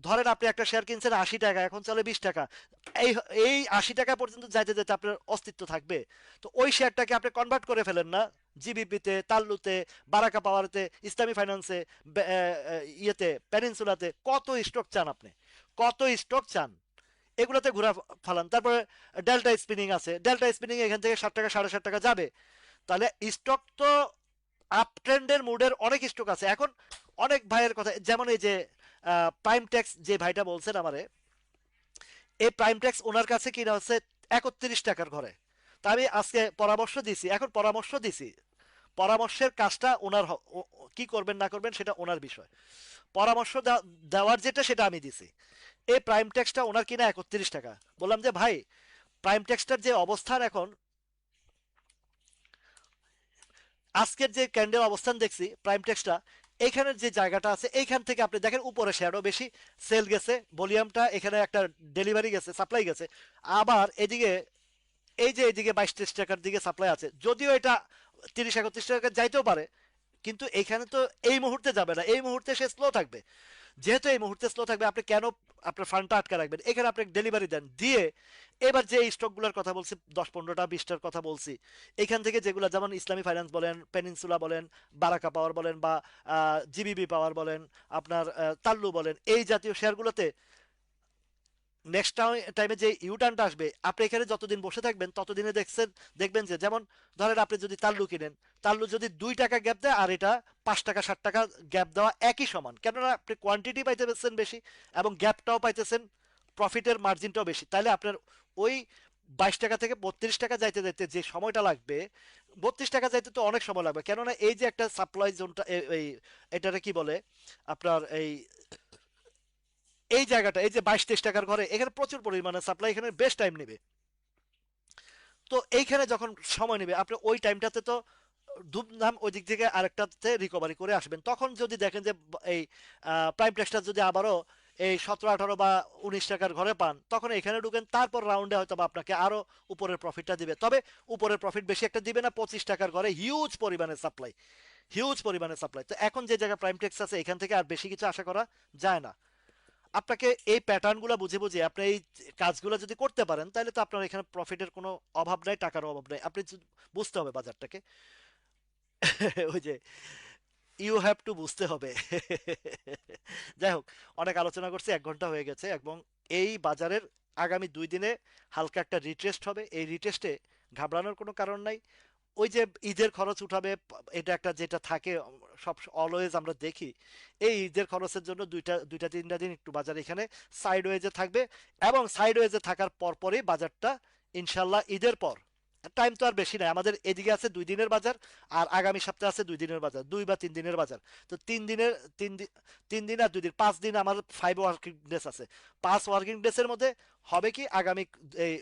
ধরেন আপনি একটা শেয়ার কিনছেন 80 টাকা, এখন চলে 20 টাকা, এই এই 80 টাকা পর্যন্ত যাইতে যেতে আপনার অস্তিত্ব থাকবে? তো ওই শেয়ারটাকে আপনি কনভার্ট করে ফেলেন না জিবিপিতে, তাল্লুতে, বারাকা পাওয়ারতে, ইসলামী ফাইন্যান্সে, ইয়েতে, পেনিনসুলাতে। কত স্টক চান আপনি? কত স্টক চান? এগুলোতে ঘোরা ফালান। তারপরে ডেল্টা স্পিনিং আছে, ডেল্টা স্পিনিং এখান থেকে 7 টাকা 7.5 টাকা যাবে। তাহলে স্টক তো আপ ট্রেন্ডের মুডের অনেক স্টক আছে এখন। অনেক ভাইয়ের কথা, যেমন এই যে প্রাইম ট্যাক্স যে ভাইটা বলছেন আমারে, এই প্রাইম ট্যাক্স ওনার কাছে কিনা হচ্ছে 31 টাকার ঘরে। তা আমি আজকে পরামর্শ দিছি, এখন পরামর্শ দিছি, পরামর্শের কাজটা ওনার, কি করবেন না করবেন সেটা ওনার বিষয়। পরামর্শ দেওয়ার যেটা সেটা আমি দিছি। এই প্রাইম ট্যাক্সটা ওনার কিনা 31 টাকা। বললাম যে ভাই, প্রাইম ট্যাক্সটার যে অবস্থান এখন, আজকের যে ক্যান্ডেল অবস্থান দেখছি প্রাইম টেক্সটা, এইখানের যে জায়গাটা আছে, এইখান থেকে আপনি দেখেন উপরে শ্যাডো বেশি, সেল গেছে, ভলিউমটা এখানে একটা ডেলিভারি গেছে, সাপ্লাই গেছে। আবার এদিকে এই যে এইদিকে 22-23 টাকার দিকে সাপ্লাই আছে, যদিও এটা 30-31 টাকা যাইতেও পারে, কিন্তু এখানে তো এই মুহূর্তে যাবে না, এই মুহূর্তে সে স্লো থাকবে। যেহেতু এই মুহূর্তে স্লো থাকবে, আপনি কেন আপনার ফান্ডটা আটকে রাখবেন? এখানে আপনি ডেলিভারি দেন দিয়ে, এবার যে স্টকগুলোর কথা বলছি, 10-15টা 20টার কথা বলছি, এখান থেকে যেগুলো, যেমন ইসলামী ফাইন্যান্স বলেন, পেনিনসুলা বলেন, বারাকা পাওয়ার বলেন, বা জিবিবি পাওয়ার বলেন, আপনার তাল্লু বলেন, এই জাতীয় শেয়ারগুলোতে নেক্সট টাইমে যে ইউটার্নটা আসবে, আপনি এখানে যতদিন বসে থাকবেন ততদিনে দেখবেন যে, যেমন ধরেন আপনি যদি তাল্লু কিনেন, তাল্লু যদি 2 টাকা গ্যাপ দেয় আর এটা 5 টাকা 7 টাকা গ্যাপ দেওয়া একই সমান, কেননা আপনি কোয়ান্টিটি পাইতেছেন বেশি এবং গ্যাপটাও পাইতেছেন, প্রফিটের মার্জিনটাও বেশি। তাহলে আপনার ওই 22 টাকা থেকে 32 টাকা যাইতে যাইতে যে সময়টা লাগবে, 32 টাকা যাইতে তো অনেক সময় লাগবে, কেননা এই যে একটা সাপ্লাই জোনটা, এই এটারে কি বলে আপনার, এই জায়গাটা, এই যে 22-23 টাকার ঘরে, এখানে প্রচুর পরিমাণে সাপ্লাই, এখানে বেশ টাইম নেবে। তো এইখানে যখন সময় নেবে, আপনি ওই টাইমটাতে তো ধুমধাম ওই দিক থেকে আরেকটাতে রিকভারি করে আসবেন। তখন যদি দেখেন যে এই প্রাইম টেক্সটা যদি আবারও এই 17-18 বা 19 টাকার ঘরে পান, তখন এখানে ঢুকেন, তারপর রাউন্ডে হয়তো বা আপনাকে আরো উপরের প্রফিটটা দিবে। তবে উপরের প্রফিট বেশি একটা দিবে না, 25 টাকার ঘরে হিউজ পরিমাণে সাপ্লাই, হিউজ পরিমাণে সাপ্লাই। তো এখন যে জায়গায় প্রাইম টেক্স আছে, এখান থেকে আর বেশি কিছু আশা করা যায় না। আপনাকে এই প্যাটার্নগুলো বুঝে বুঝে আপনি এই কাজগুলো যদি করতে পারেন, তাহলে তো আপনার এখানে প্রফিটের কোনো অভাব নাই, টাকার অভাব নাই। আপনি বুঝতে হবে বাজারটাকে। ওই যে ইউ হ্যাভ টু বুঝতে হবে। যাই হোক, অনেক আলোচনা করছি, 1 ঘন্টা হয়ে গেছে, এবং এই বাজারের আগামী 2 দিনে হালকা একটা রিটেস্ট হবে। এই রিটেস্টে ঘাবড়ানোর কোনো কারণ নাই। ওই যে ঈদের খরচ উঠাবে, এটা একটা যেটা থাকে সব অলওয়েজ আমরা দেখি, এই ঈদের খরচের জন্য দুইটা দুইটা 3টা দিন একটু বাজার এখানে সাইড ওয়েজে থাকবে, এবং সাইড ওয়েজে থাকার পরপরই বাজারটা ইনশাল্লাহ ঈদের পর, টাইম তো আর বেশি নাই আমাদের, এদিকে আছে 2 দিনের বাজার, আর আগামী সপ্তাহে আছে 2 দিনের বাজার, 2 বা 3 দিনের বাজার। তো 3 দিনের 3 দিন, 3 দিন আর 2 দিন, 5 দিন, আমার 5 ওয়ার্কিং ডেজ আছে। 5 ওয়ার্কিং ডেজের মধ্যে হবে কি, আগামী এই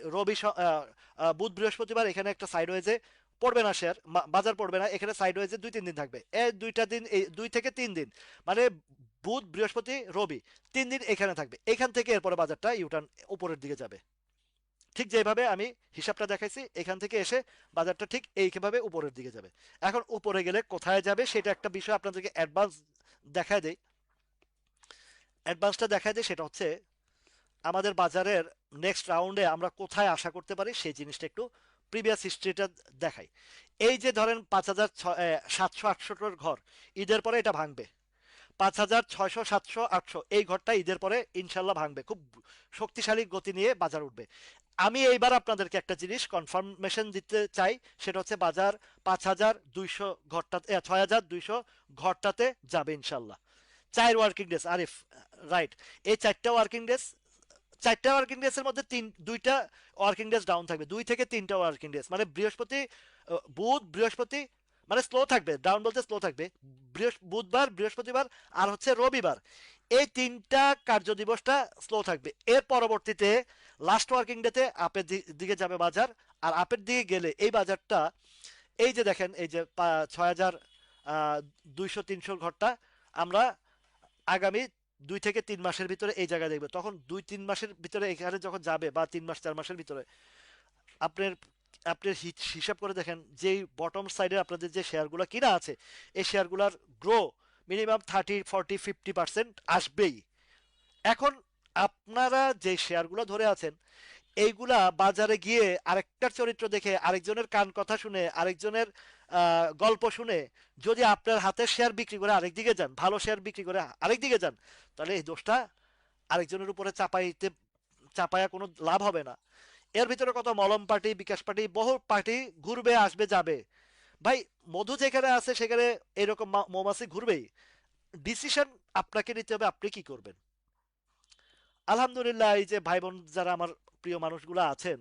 বুধ বৃহস্পতিবার এখানে একটা সাইড ওয়েজে পড়বে না শেয়ার, বাজার পড়বে না, এখানে সাইড ওয়েজে 2-3 দিন থাকবে, এই 2টা দিন, এই 2 থেকে 3 দিন, মানে বুধ বৃহস্পতি রবি, 3 দিন এখানে থাকবে, এখান থেকে এরপরে বাজারটা ইউটার্ন উপরের দিকে যাবে। ঠিক যেভাবে আমি হিসাবটা দেখাইছি, এখান থেকে এসে বাজারটা ঠিক এইভাবে উপরের দিকে যাবে। এখন উপরে গেলে কোথায় যাবে সেটা একটা বিষয় আপনাদেরকে অ্যাডভান্স দেখায় দেই। অ্যাডভান্সটা দেখায় দেয়, সেটা হচ্ছে আমাদের বাজারের নেক্সট রাউন্ডে আমরা কোথায় আশা করতে পারি সেই জিনিসটা একটু প্রিভিয়াস হিস্ট্রিটা দেখাই। এই যে ধরেন 5,700-800 ঘর, ঈদের পরে এটা ভাঙবে। 5,600-700-800 এই ঘরটা ঈদের পরে ইনশাল্লাহ ভাঙবে, খুব শক্তিশালী গতি নিয়ে বাজার উঠবে। আমি এইবার আপনাদেরকে একটা জিনিস কনফার্মেশন দিতে চাই, সেটা হচ্ছে বাজার 5,200 ঘরটাতে, 6,200 ঘরটাতে যাবে ইনশাল্লাহ। 4 ওয়ার্কিং ডেজ, আরিফ, রাইট। এই 4টা ওয়ার্কিং ডেজ, 4টা ওয়ার্কিং ডেজের মধ্যে 2টা ওয়ার্কিং ডেজ ডাউন থাকবে, 2 থেকে 3টা ওয়ার্কিং ডেজ, মানে বৃহস্পতি, বুধ বৃহস্পতি, মানে স্লো থাকবে, ডাউন বলতে স্লো থাকবে, বুধবার বৃহস্পতিবার আর হচ্ছে রবিবার, এই 3টা কার্য দিবসটা স্লো থাকবে। এর পরবর্তীতে লাস্ট ওয়ার্কিং ডেতে আপের দিকে যাবে বাজার। আর আপের দিকে গেলে এই বাজারটা, এই যে দেখেন, এই যে 6,200-300 ঘরটা আমরা আগামী 2 থেকে 3 মাসের ভিতরে এই জায়গায় দেখবে, তখন 2-3 মাসের ভিতরে এখানে যখন যাবে, বা 3 মাস 4 মাসের ভিতরে, আপনার আপনি হিসাব করে দেখেন, যেই বটম সাইডে আপনাদের যে শেয়ারগুলো কিনা আছে, এই শেয়ারগুলোর গ্রো মিনিমাম 30, 40, 50% আসবেই। এখন আপনারা যে শেয়ারগুলো ধরে আছেন, এইগুলা বাজারে গিয়ে আরেকটার চরিত্র দেখে, আরেকজনের কান কথা শুনে, আরেকজনের গল্প শুনে, যদি আপনার হাতের শেয়ার বিক্রি করে আরেকদিকে যান, ভালো শেয়ার বিক্রি করে আরেকদিকে যান, তাহলে এই দোষটা আরেকজনের উপরে চাপায়া কোনো লাভ হবে না। এর ভিতরে কত মলম পার্টি, বিকাশ পার্টি, বহু পার্টি ঘুরবে, আসবে, যাবে। ভাই, মধু যেখানে আছে সেখানে এরকম মৌমাছি ঘুরবেই। ডিসিশন আপনাকে নিতে হবে, আপনি কি করবেন। আলহামদুলিল্লাহ, এই যে ভাই বোন যারা আমার প্রিয় মানুষগুলো আছেন,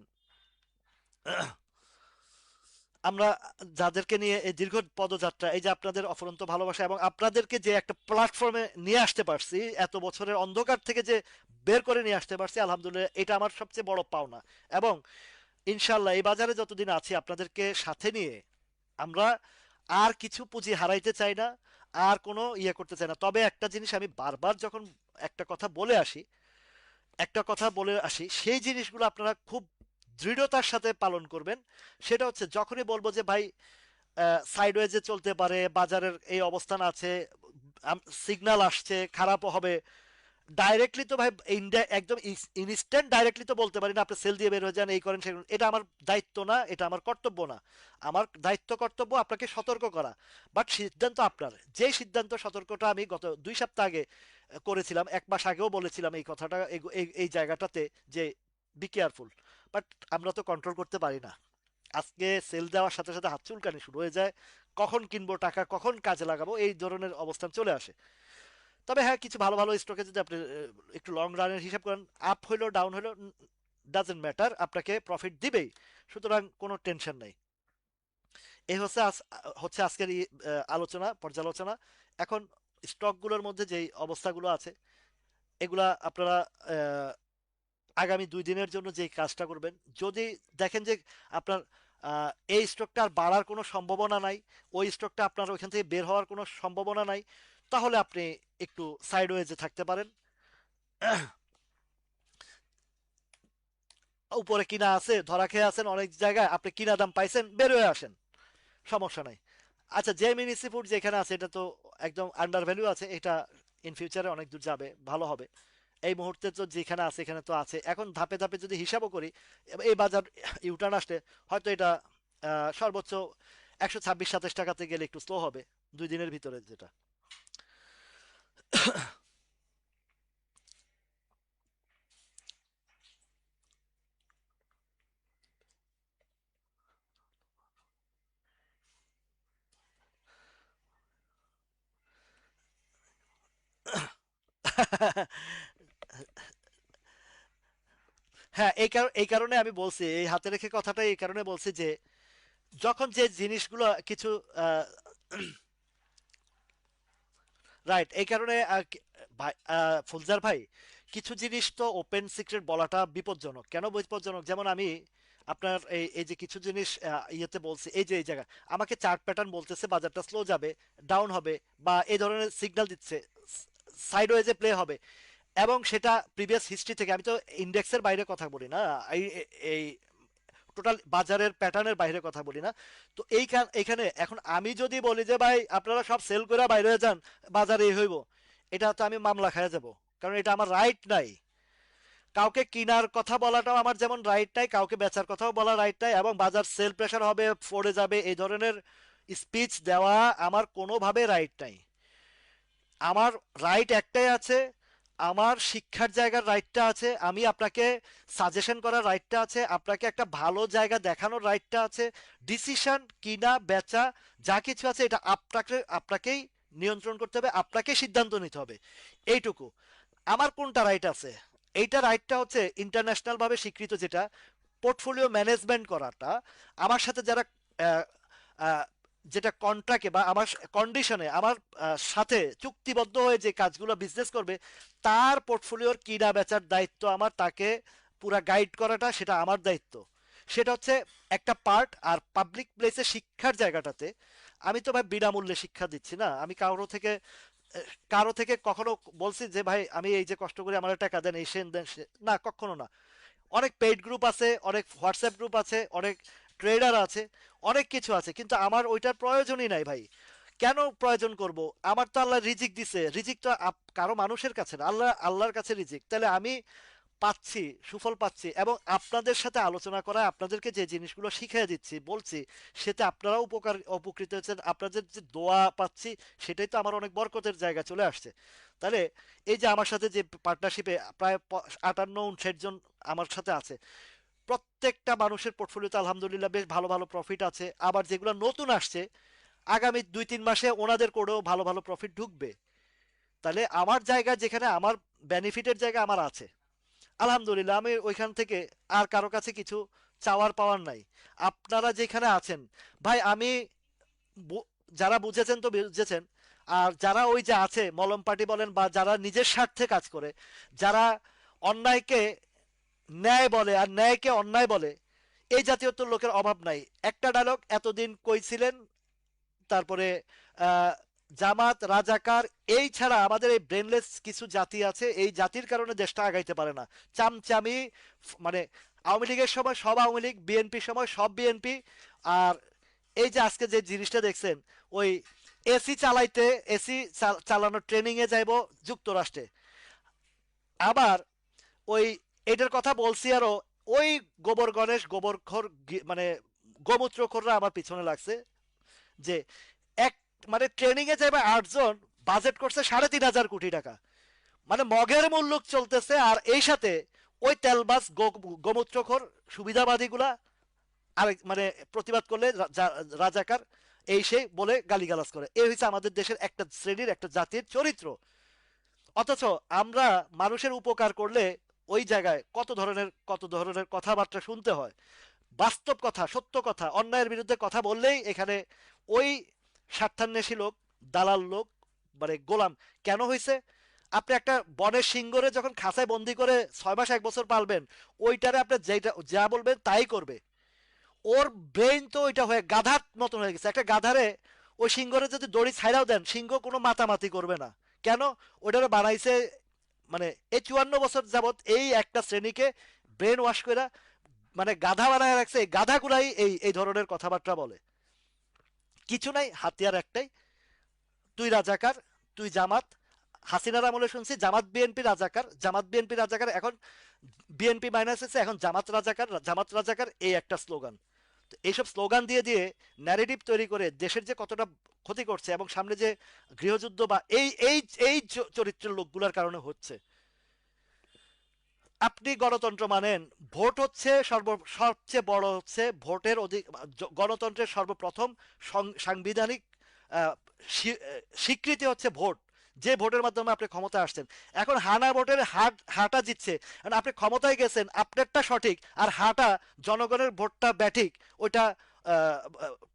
আমরা যাদেরকে নিয়ে এই দীর্ঘ পদযাত্রা, এই যে আপনাদের অফুরন্ত ভালোবাসা, এবং আপনাদেরকে যে একটা প্ল্যাটফর্মে নিয়ে আসতে পারছি, এত বছরের অন্ধকার থেকে যে বের করে নিয়ে আসতে পারছি, আলহামদুলিল্লাহ, এটা আমার সবচেয়ে বড় পাওনা। এবং ইনশাল্লাহ এই বাজারে যতদিন আছি আপনাদেরকে সাথে নিয়ে, আমরা আর কিছু পুঁজি হারাইতে চাই না, আর কোনো ইয়ে করতে চাই না। তবে একটা জিনিস আমি বারবার যখন একটা কথা বলে আসি, সেই জিনিসগুলো আপনারা খুব দৃঢ়তার সাথে পালন করবেন। সেটা হচ্ছে, যখনই বলবো যে ভাই সাইডওয়েজে চলতে পারে, বাজারের এই অবস্থান আছে, সিগন্যাল আসছে, খারাপও হবে, ডাইরেক্টলি তো ভাই একদম ইনস্ট্যান্ট ডাইরেক্টলি তো বলতে পারি না আপনি সেল দিয়ে বের হয়ে যান, এই করেন সেই করেন। এটা আমার দায়িত্ব না, এটা আমার কর্তব্য না। আমার দায়িত্ব কর্তব্য আপনাকে সতর্ক করা, বাট সিদ্ধান্ত আপনার। যে সিদ্ধান্ত সতর্কটা আমি গত 2 সপ্তাহ আগে করেছিলাম, 1 মাস আগেও বলেছিলাম এই কথাটা, এই জায়গাটাতে, যে বি কেয়ারফুল, বাট আমরা তো কন্ট্রোল করতে পারি না। আজকে সেল দেওয়ার সাথে সাথে হাত চুলকানি শুরু হয়ে যায়, কখন কিনবো, টাকা কখন কাজে লাগাবো, এই ধরনের অবস্থান চলে আসে। তবে হ্যাঁ, কিছু ভালো ভালো স্টকে যদি আপনি একটু লং রানের হিসাব করেন, আপ হইলো ডাউন হইলো ডাজেন্ট ম্যাটার, আপনাকে প্রফিট দিবেই। সুতরাং কোনো টেনশন নেই। এই হচ্ছে আজকের এই আলোচনা, পর্যালোচনা। এখন স্টকগুলোর মধ্যে যেই অবস্থাগুলো আছে, এগুলা আপনারা আহ, আগামী 2 দিনের জন্য যে কাজটা করবেন, যদি দেখেন যে আপনার এই স্টকটা আর বাড়ার কোনো সম্ভাবনা নাই, ওই স্টকটা আপনার ওইখান থেকে বের হওয়ার কোনো সম্ভাবনা নাই, তাহলে আপনি একটু সাইডওয়েজে থাকতে পারেন। উপরে কিনা আছে, ধরা খেয়ে আছেন অনেক জায়গায়, আপনি কিনা দাম পাইছেন, বের হয়ে আসেন, সমস্যা নাই। আচ্ছা, জেমিনি সি ফুড যেখানে আছে, এটা তো একদম আন্ডার ভ্যালু আছে, এটা ইন ফিউচারে অনেক দূর যাবে, ভালো হবে। এই মুহূর্তে তো যেখানে আছে এখানে তো আছে, এখন ধাপে ধাপে যদি হিসাবও করি, এই বাজার ইউটার্ন আসলে হয়তো এটা সর্বোচ্চ 126-27 টাকাতে গেলে একটু স্লো হবে 2 দিনের ভিতরে, যেটা হ্যাঁ, এই কারণে আমি বলছি, এই হাতে রেখে কথাটা এই কারণে বলছি যে যখন যে জিনিসগুলো কিছু রাইট, এই কারণে ভাই, ফুলজার ভাই, কিছু জিনিস তো ওপেন সিক্রেট বলাটা বিপজ্জনক। কেন বিপজ্জনক? যেমন আমি আপনার এই যে কিছু জিনিস ইয়েতে বলছি, এই যে এই জায়গা আমাকে চার্ট প্যাটার্ন বলতেছে বাজারটা স্লো যাবে, ডাউন হবে, বা এই ধরনের সিগন্যাল দিচ্ছে, সাইডওয়েজে প্লে হবে, এবং সেটা প্রিভিয়াস হিস্ট্রি থেকে, আমি তো ইন্ডেক্সের বাইরে কথা বলি না, এই এই টোটাল বাজারের প্যাটার্নের বাইরে কথা বলি না। তো এইখানে এখন আমি যদি বলি যে ভাই আপনারা সব সেল করে বাইরে হয়ে যান, বাজারে এই হইব, এটা তো আমি মামলা খাইয়া যাব, কারণ এটা আমার রাইট নাই। কাউকে কিনার কথা বলাটাও আমার যেমন রাইট নাই, কাউকে বেচার কথাও বলা রাইট নাই, এবং বাজার সেল প্রেশার হবে, পড়ে যাবে, এই ধরনের স্পিচ দেওয়া আমার কোনোভাবে রাইট নাই। আমার রাইট একটাই আছে, আমার শিক্ষার জায়গার রাইটটা আছে, আমি আপনাকে সাজেশন করার রাইটটা আছে, আপনাকে একটা ভালো জায়গা দেখানোর রাইটটা আছে। ডিসিশন কিনা বেচা যা কিছু আছে এটা আপনাকেই নিয়ন্ত্রণ করতে হবে, আপনাকেই সিদ্ধান্ত নিতে হবে, এইটুকু। আমার কোনটা রাইট আছে? এইটা রাইটটা হচ্ছে ইন্টারন্যাশনাল ভাবে স্বীকৃত, যেটা পোর্টফোলিও ম্যানেজমেন্ট করাটা। আমার সাথে যারা আহ, আহ, যেটা কন্ট্রাক্টে বা আমার কন্ডিশনে আমার সাথে চুক্তিবদ্ধ হয়ে যে কাজগুলো বিজনেস করবে, তার পোর্টফোলিওর কিনা বেচার দায়িত্ব আমার, তাকে পুরা গাইড করাটা সেটা আমার দায়িত্ব। সেটা হচ্ছে একটা পার্ট। আর পাবলিক প্লেসে শিক্ষার জায়গাটাতে আমি তো ভাই বিনামূল্যে শিক্ষা দিচ্ছি না। আমি কারো থেকে কখনো বলছি যে ভাই আমি এই যে কষ্ট করে আমার টাকা দেন, এই সেন দেন, না, কখনো না। অনেক পেইড গ্রুপ আছে, অনেক হোয়াটসঅ্যাপ গ্রুপ আছে, অনেক ট্রেডার আছে, অনেক কিছু আছে, কিন্তু আমার ওইটার প্রয়োজনই নাই ভাই। কেন প্রয়োজন করব? আমার তো আল্লাহ রিজিক দিছে, রিজিক তো কারো মানুষের কাছে না, আল্লাহর কাছে রিজিক। তাহলে আমি পাচ্ছি, সুফল পাচ্ছি, এবং আপনাদের সাথে আলোচনা করা, আপনাদেরকে যে জিনিসগুলো শিখিয়ে দিচ্ছি বলছি, সেতে আপনারাও উপকৃত হচ্ছেন, আপনাদের যে দোয়া পাচ্ছি, সেটাই তো আমার অনেক বরকতের জায়গা চলে আসছে। তাহলে এই যে আমার সাথে যে পার্টনারশিপে প্রায় 58-59 জন আমার সাথে আছে, প্রত্যেকটা মানুষের পোর্টফোলিওতে আলহামদুলিল্লাহ বেশ ভালো ভালো প্রফিট আছে। আবার যেগুলো নতুন আসছে, আগামী 2-3 মাসে ওনাদের করেও ভালো ভালো প্রফিট ঢুকবে। তাহলে আমার জায়গা যেখানে আমার বেনিফিটের জায়গা আমার আছে, আলহামদুলিল্লাহ, আমি ওইখান থেকে আর কারো কাছে কিছু চাওয়ার পাওয়ার নাই। আপনারা যেখানে আছেন ভাই, আমি বু- যারা বুঝেছেন তো বুঝেছেন, আর যারা ওই যে আছে মলম পার্টি বলেন, বা যারা নিজের স্বার্থে কাজ করে, যারা অন্যায়কে ন্যায় বলে আর ন্যায়কে অন্যায় বলে, এই জাতীয় তো লোকের অভাব নাই। একটা ডায়লগ এতদিন কইছিলেন, তারপরে আহ, জামাত, রাজাকার, এই ছাড়া আমাদের এই ব্রেনলেস কিছু জাতি আছে, এই জাতির কারণে দেশটা আগাইতে পারে না। চামচামি, মানে আওয়ামী লীগের সময় সব আওয়ামী লীগ, বিএনপির সময় সব বিএনপি। আর এই যে আজকে যে জিনিসটা দেখছেন, ওই এসি চালাইতে, এসি চালানোর ট্রেনিং এ যাইবো যুক্তরাষ্ট্রে, আবার ওই এটার কথা বলছি আরো, ওই গোবর গণেশ গোবরখোর মানে গোমূত্রখোররা আমার পিছনে লাগছে, যে এক মানে ট্রেনিং এ যাবে 8 জন, বাজেট করছে 3,500 কোটি টাকা, মানে মগের মুল্লুক চলতেছে। আর এই সাথে ওই তেলবাস গোমূত্রখোর সুবিধাবাদী গুলা আরেক মানে প্রতিবাদ করলে রাজাকার এই সেই বলে গালিগালাজ করে। এই হচ্ছে আমাদের দেশের একটা শ্রেণীর, একটা জাতির চরিত্র। অথচ আমরা মানুষের উপকার করলে ওই জায়গায় কত ধরনের কথাবার্তা শুনতে হয়। বাস্তব কথা, সত্য কথা, অন্যায়ের বিরুদ্ধে কথা বললেই এখানে ওই স্বার্থান্বেষী লোক, দালাল লোক, মানে গোলাম কেন হয়েছে? আপনি একটা বনের সিংহরে যখন খাঁচায় বন্দি করে 6 মাস 1 বছর পালবেন, ওইটারে আপনি যেটা যা বলবেন তাই করবে। ওর ব্রেইন তো ওইটা হয়ে গাধার মতন হয়ে গেছে। একটা গাধারে ওই সিংহরে যদি দড়ি ছাইড়াও দেন, সিংহ কোনো মাতামাতি করবে না। কেন? ওইটারে বানাইছে, মানে এই 54 বছর যাবত এই একটা শ্রেণীকে ব্রেন ওয়াশ করে মানে গাধা বানায় রাখছে। এই গাধাগুলাই এই এই ধরনের কথাবার্তা বলে। কিছু নাই, হাতিয়ার একটাই, তুই রাজাকার, তুই জামাত। হাসিনার আমলে শুনছি জামাত বিএনপি রাজাকার, জামাত বিএনপি রাজাকার, এখন বিএনপি মাইনাস হচ্ছে, এখন জামাত রাজাকার, জামাত রাজাকার, এই একটা স্লোগান। তো এইসব স্লোগান দিয়ে দিয়ে ন্যারেটিভ তৈরি করে দেশের যে কতটা ক্ষতি করছে, এবং সামনে যে গৃহযুদ্ধ বা এই এই এই চরিত্রের লোকগুলোর কারণে হচ্ছে। আপনি গণতন্ত্র মানেন, ভোট হচ্ছে সবচেয়ে বড়, হচ্ছে ভোটের অধিক, গণতন্ত্রের সর্বপ্রথম সাংবিধানিক আহ, স্বীকৃতি হচ্ছে ভোট। যে ভোটের মাধ্যমে আপনি ক্ষমতায় আসছেন। এখন হানা ভোটের হাটা জিতছে, কারণ আপনি ক্ষমতায় গেছেন, আপনারটা সঠিক আর হাটা জনগণের ভোটটা ব্যাঠিক, ওইটা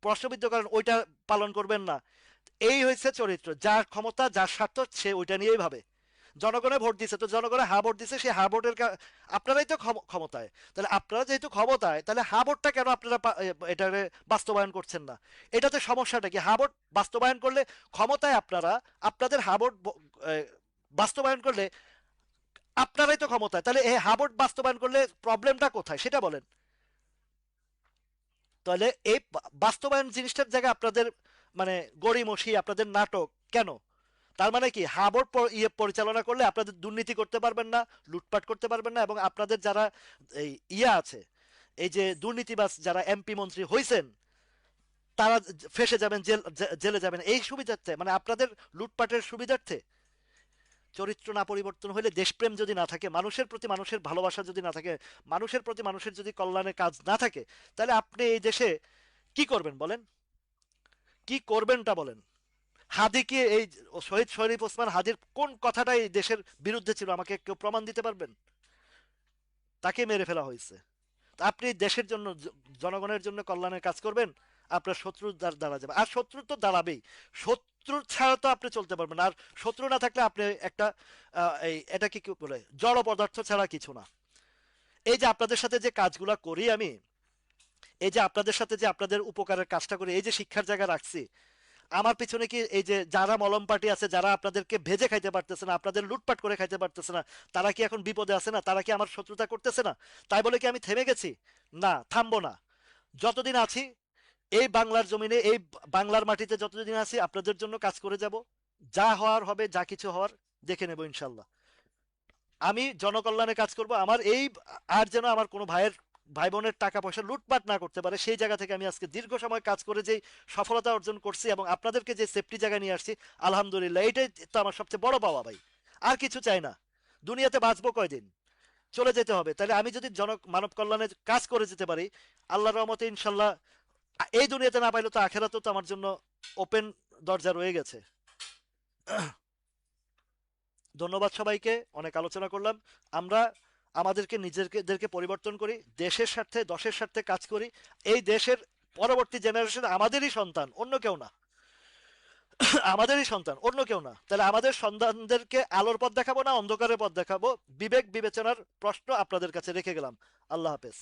প্রশ্নবিদ্ধ করেন, ওইটা পালন করবেন না। এই হয়েছে চরিত্র, যার ক্ষমতা যার স্বার্থ সে ওইটা নিয়েই ভাবে। জনগণে ভোট দিছে তো জনগণে হা ভোট দিছে, সেই হা ভোটের আপনারাই তো ক্ষমতায়, তাহলে আপনারা যেহেতু ক্ষমতায়, তাহলে হা ভোটটা কেন আপনারা এটাকে বাস্তবায়ন করছেন না? এটাতে সমস্যাটা কি? হা ভোট বাস্তবায়ন করলে ক্ষমতায় আপনারা, আপনাদের হা ভোট বাস্তবায়ন করলে আপনারাই তো ক্ষমতায়, তাহলে এই হা ভোট বাস্তবায়ন করলে প্রবলেমটা কোথায় সেটা বলেন। তাহলে এই বাস্তবায়ন জিনিসটার জায়গায় আপনাদের মানে গড়িমসি, আপনাদের নাটক কেন? তার মানে কি হাবর পরিচালনা করলে আপনাদের দুর্নীতি করতে পারবেন না, লুটপাট করতে পারবেন না, এবং আপনাদের যারা এই আছে, এই যে দুর্নীতিবাজ যারা এমপি মন্ত্রী হইছেন, তারা ফেসে যাবেন, জেলে যাবেন এই সুবিধার্থে, মানে আপনাদের লুটপাটের সুবিধার্থে। চরিত্র না পরিবর্তন হলে, দেশপ্রেম যদি না থাকে, মানুষের প্রতি মানুষের ভালোবাসা যদি না থাকে, মানুষের প্রতি মানুষের যদি কল্যাণের কাজ না থাকে, তাহলে আপনি এই দেশে কি করবেন বলেন? কি করবেনটা বলেন? হাদি কি এই শহীদ শরীফ ওসমান হাদির কোন কথাটা এই দেশের বিরুদ্ধে ছিল? আমাকে কেউ প্রমাণ দিতে পারবেন? তাকে মেরে ফেলা হয়েছে। তা আপনি দেশের জন্য, জনগণের জন্য কল্যাণের কাজ করবেন, আপনার শত্রু দ্বারা যাবে, আর শত্রু তো দাঁড়াবেই। শত্রু ছাড়া তো আপনি চলতে পারবেন না। আর শত্রু না থাকলে আপনি একটা এই এটা কি বলে, জড় পদার্থ ছাড়া কিছু না। এই যে আপনাদের সাথে যে কাজগুলা করি আমি, এই যে আপনাদের সাথে যে আপনাদের উপকারের কাজটা করি, এই যে শিক্ষার জায়গা রাখছি, আমার পিছনে কি এই যে যারা মলম পার্টি আছে, যারা আপনাদেরকে ভেজে খাইতে পারতেছে না, আপনাদের লুটপাট করে খাইতে পারতেছে না, তারা কি এখন বিপদে আছে না? তারা কি আমার শত্রুতা করতেছে না? তাই বলে কি আমি থেমে গেছি? না, থামবো না। যতদিন আছি এই বাংলার জমিনে, এই বাংলার মাটিতে যতদিন আছি, আপনাদের জন্য কাজ করে যাব। যা হওয়ার হবে, যা কিছু হওয়ার দেখে নেব ইনশাল্লাহ। আমি জনকল্যাণে কাজ করব। আমার এই আর যেন আমার কোনো ভাই বোনের টাকা পয়সা লুটপাট না করতে পারে, সেই জায়গা থেকে আমি আজকে দীর্ঘ সময় কাজ করে যে সফলতা অর্জন করছি এবং আপনাদেরকে যে সেফটি জায়গায় নিয়ে আসছি, আলহামদুলিল্লাহ, এটাই তো আমার সবচেয়ে বড় পাওয়া ভাই। আর কিছু চাই না। দুনিয়াতে বাঁচবো কয়দিন? চলে যেতে হবে। তাহলে আমি যদি মানব কল্যাণে কাজ করে যেতে পারি, আল্লাহর রহমতে ইনশাল্লাহ, এই দুনিয়াতে না পাইলে তো আখেরাতেও তো আমার জন্য ওপেন দরজা রয়ে গেছে। ধন্যবাদ সবাইকে, অনেক আলোচনা করলাম। আমরা আমাদেরকে নিজেদেরকে পরিবর্তন করি, দেশের স্বার্থে, দশের স্বার্থে কাজ করি। এই দেশের পরবর্তী জেনারেশন আমাদেরই সন্তান, অন্য কেউ না। আমাদেরই সন্তান, অন্য কেউ না। তাহলে আমাদের সন্তানদেরকে আলোর পথ দেখাবো না অন্ধকারের পথ দেখাবো? বিবেক বিবেচনার প্রশ্ন আপনাদের কাছে রেখে গেলাম। আল্লাহ হাফেজ।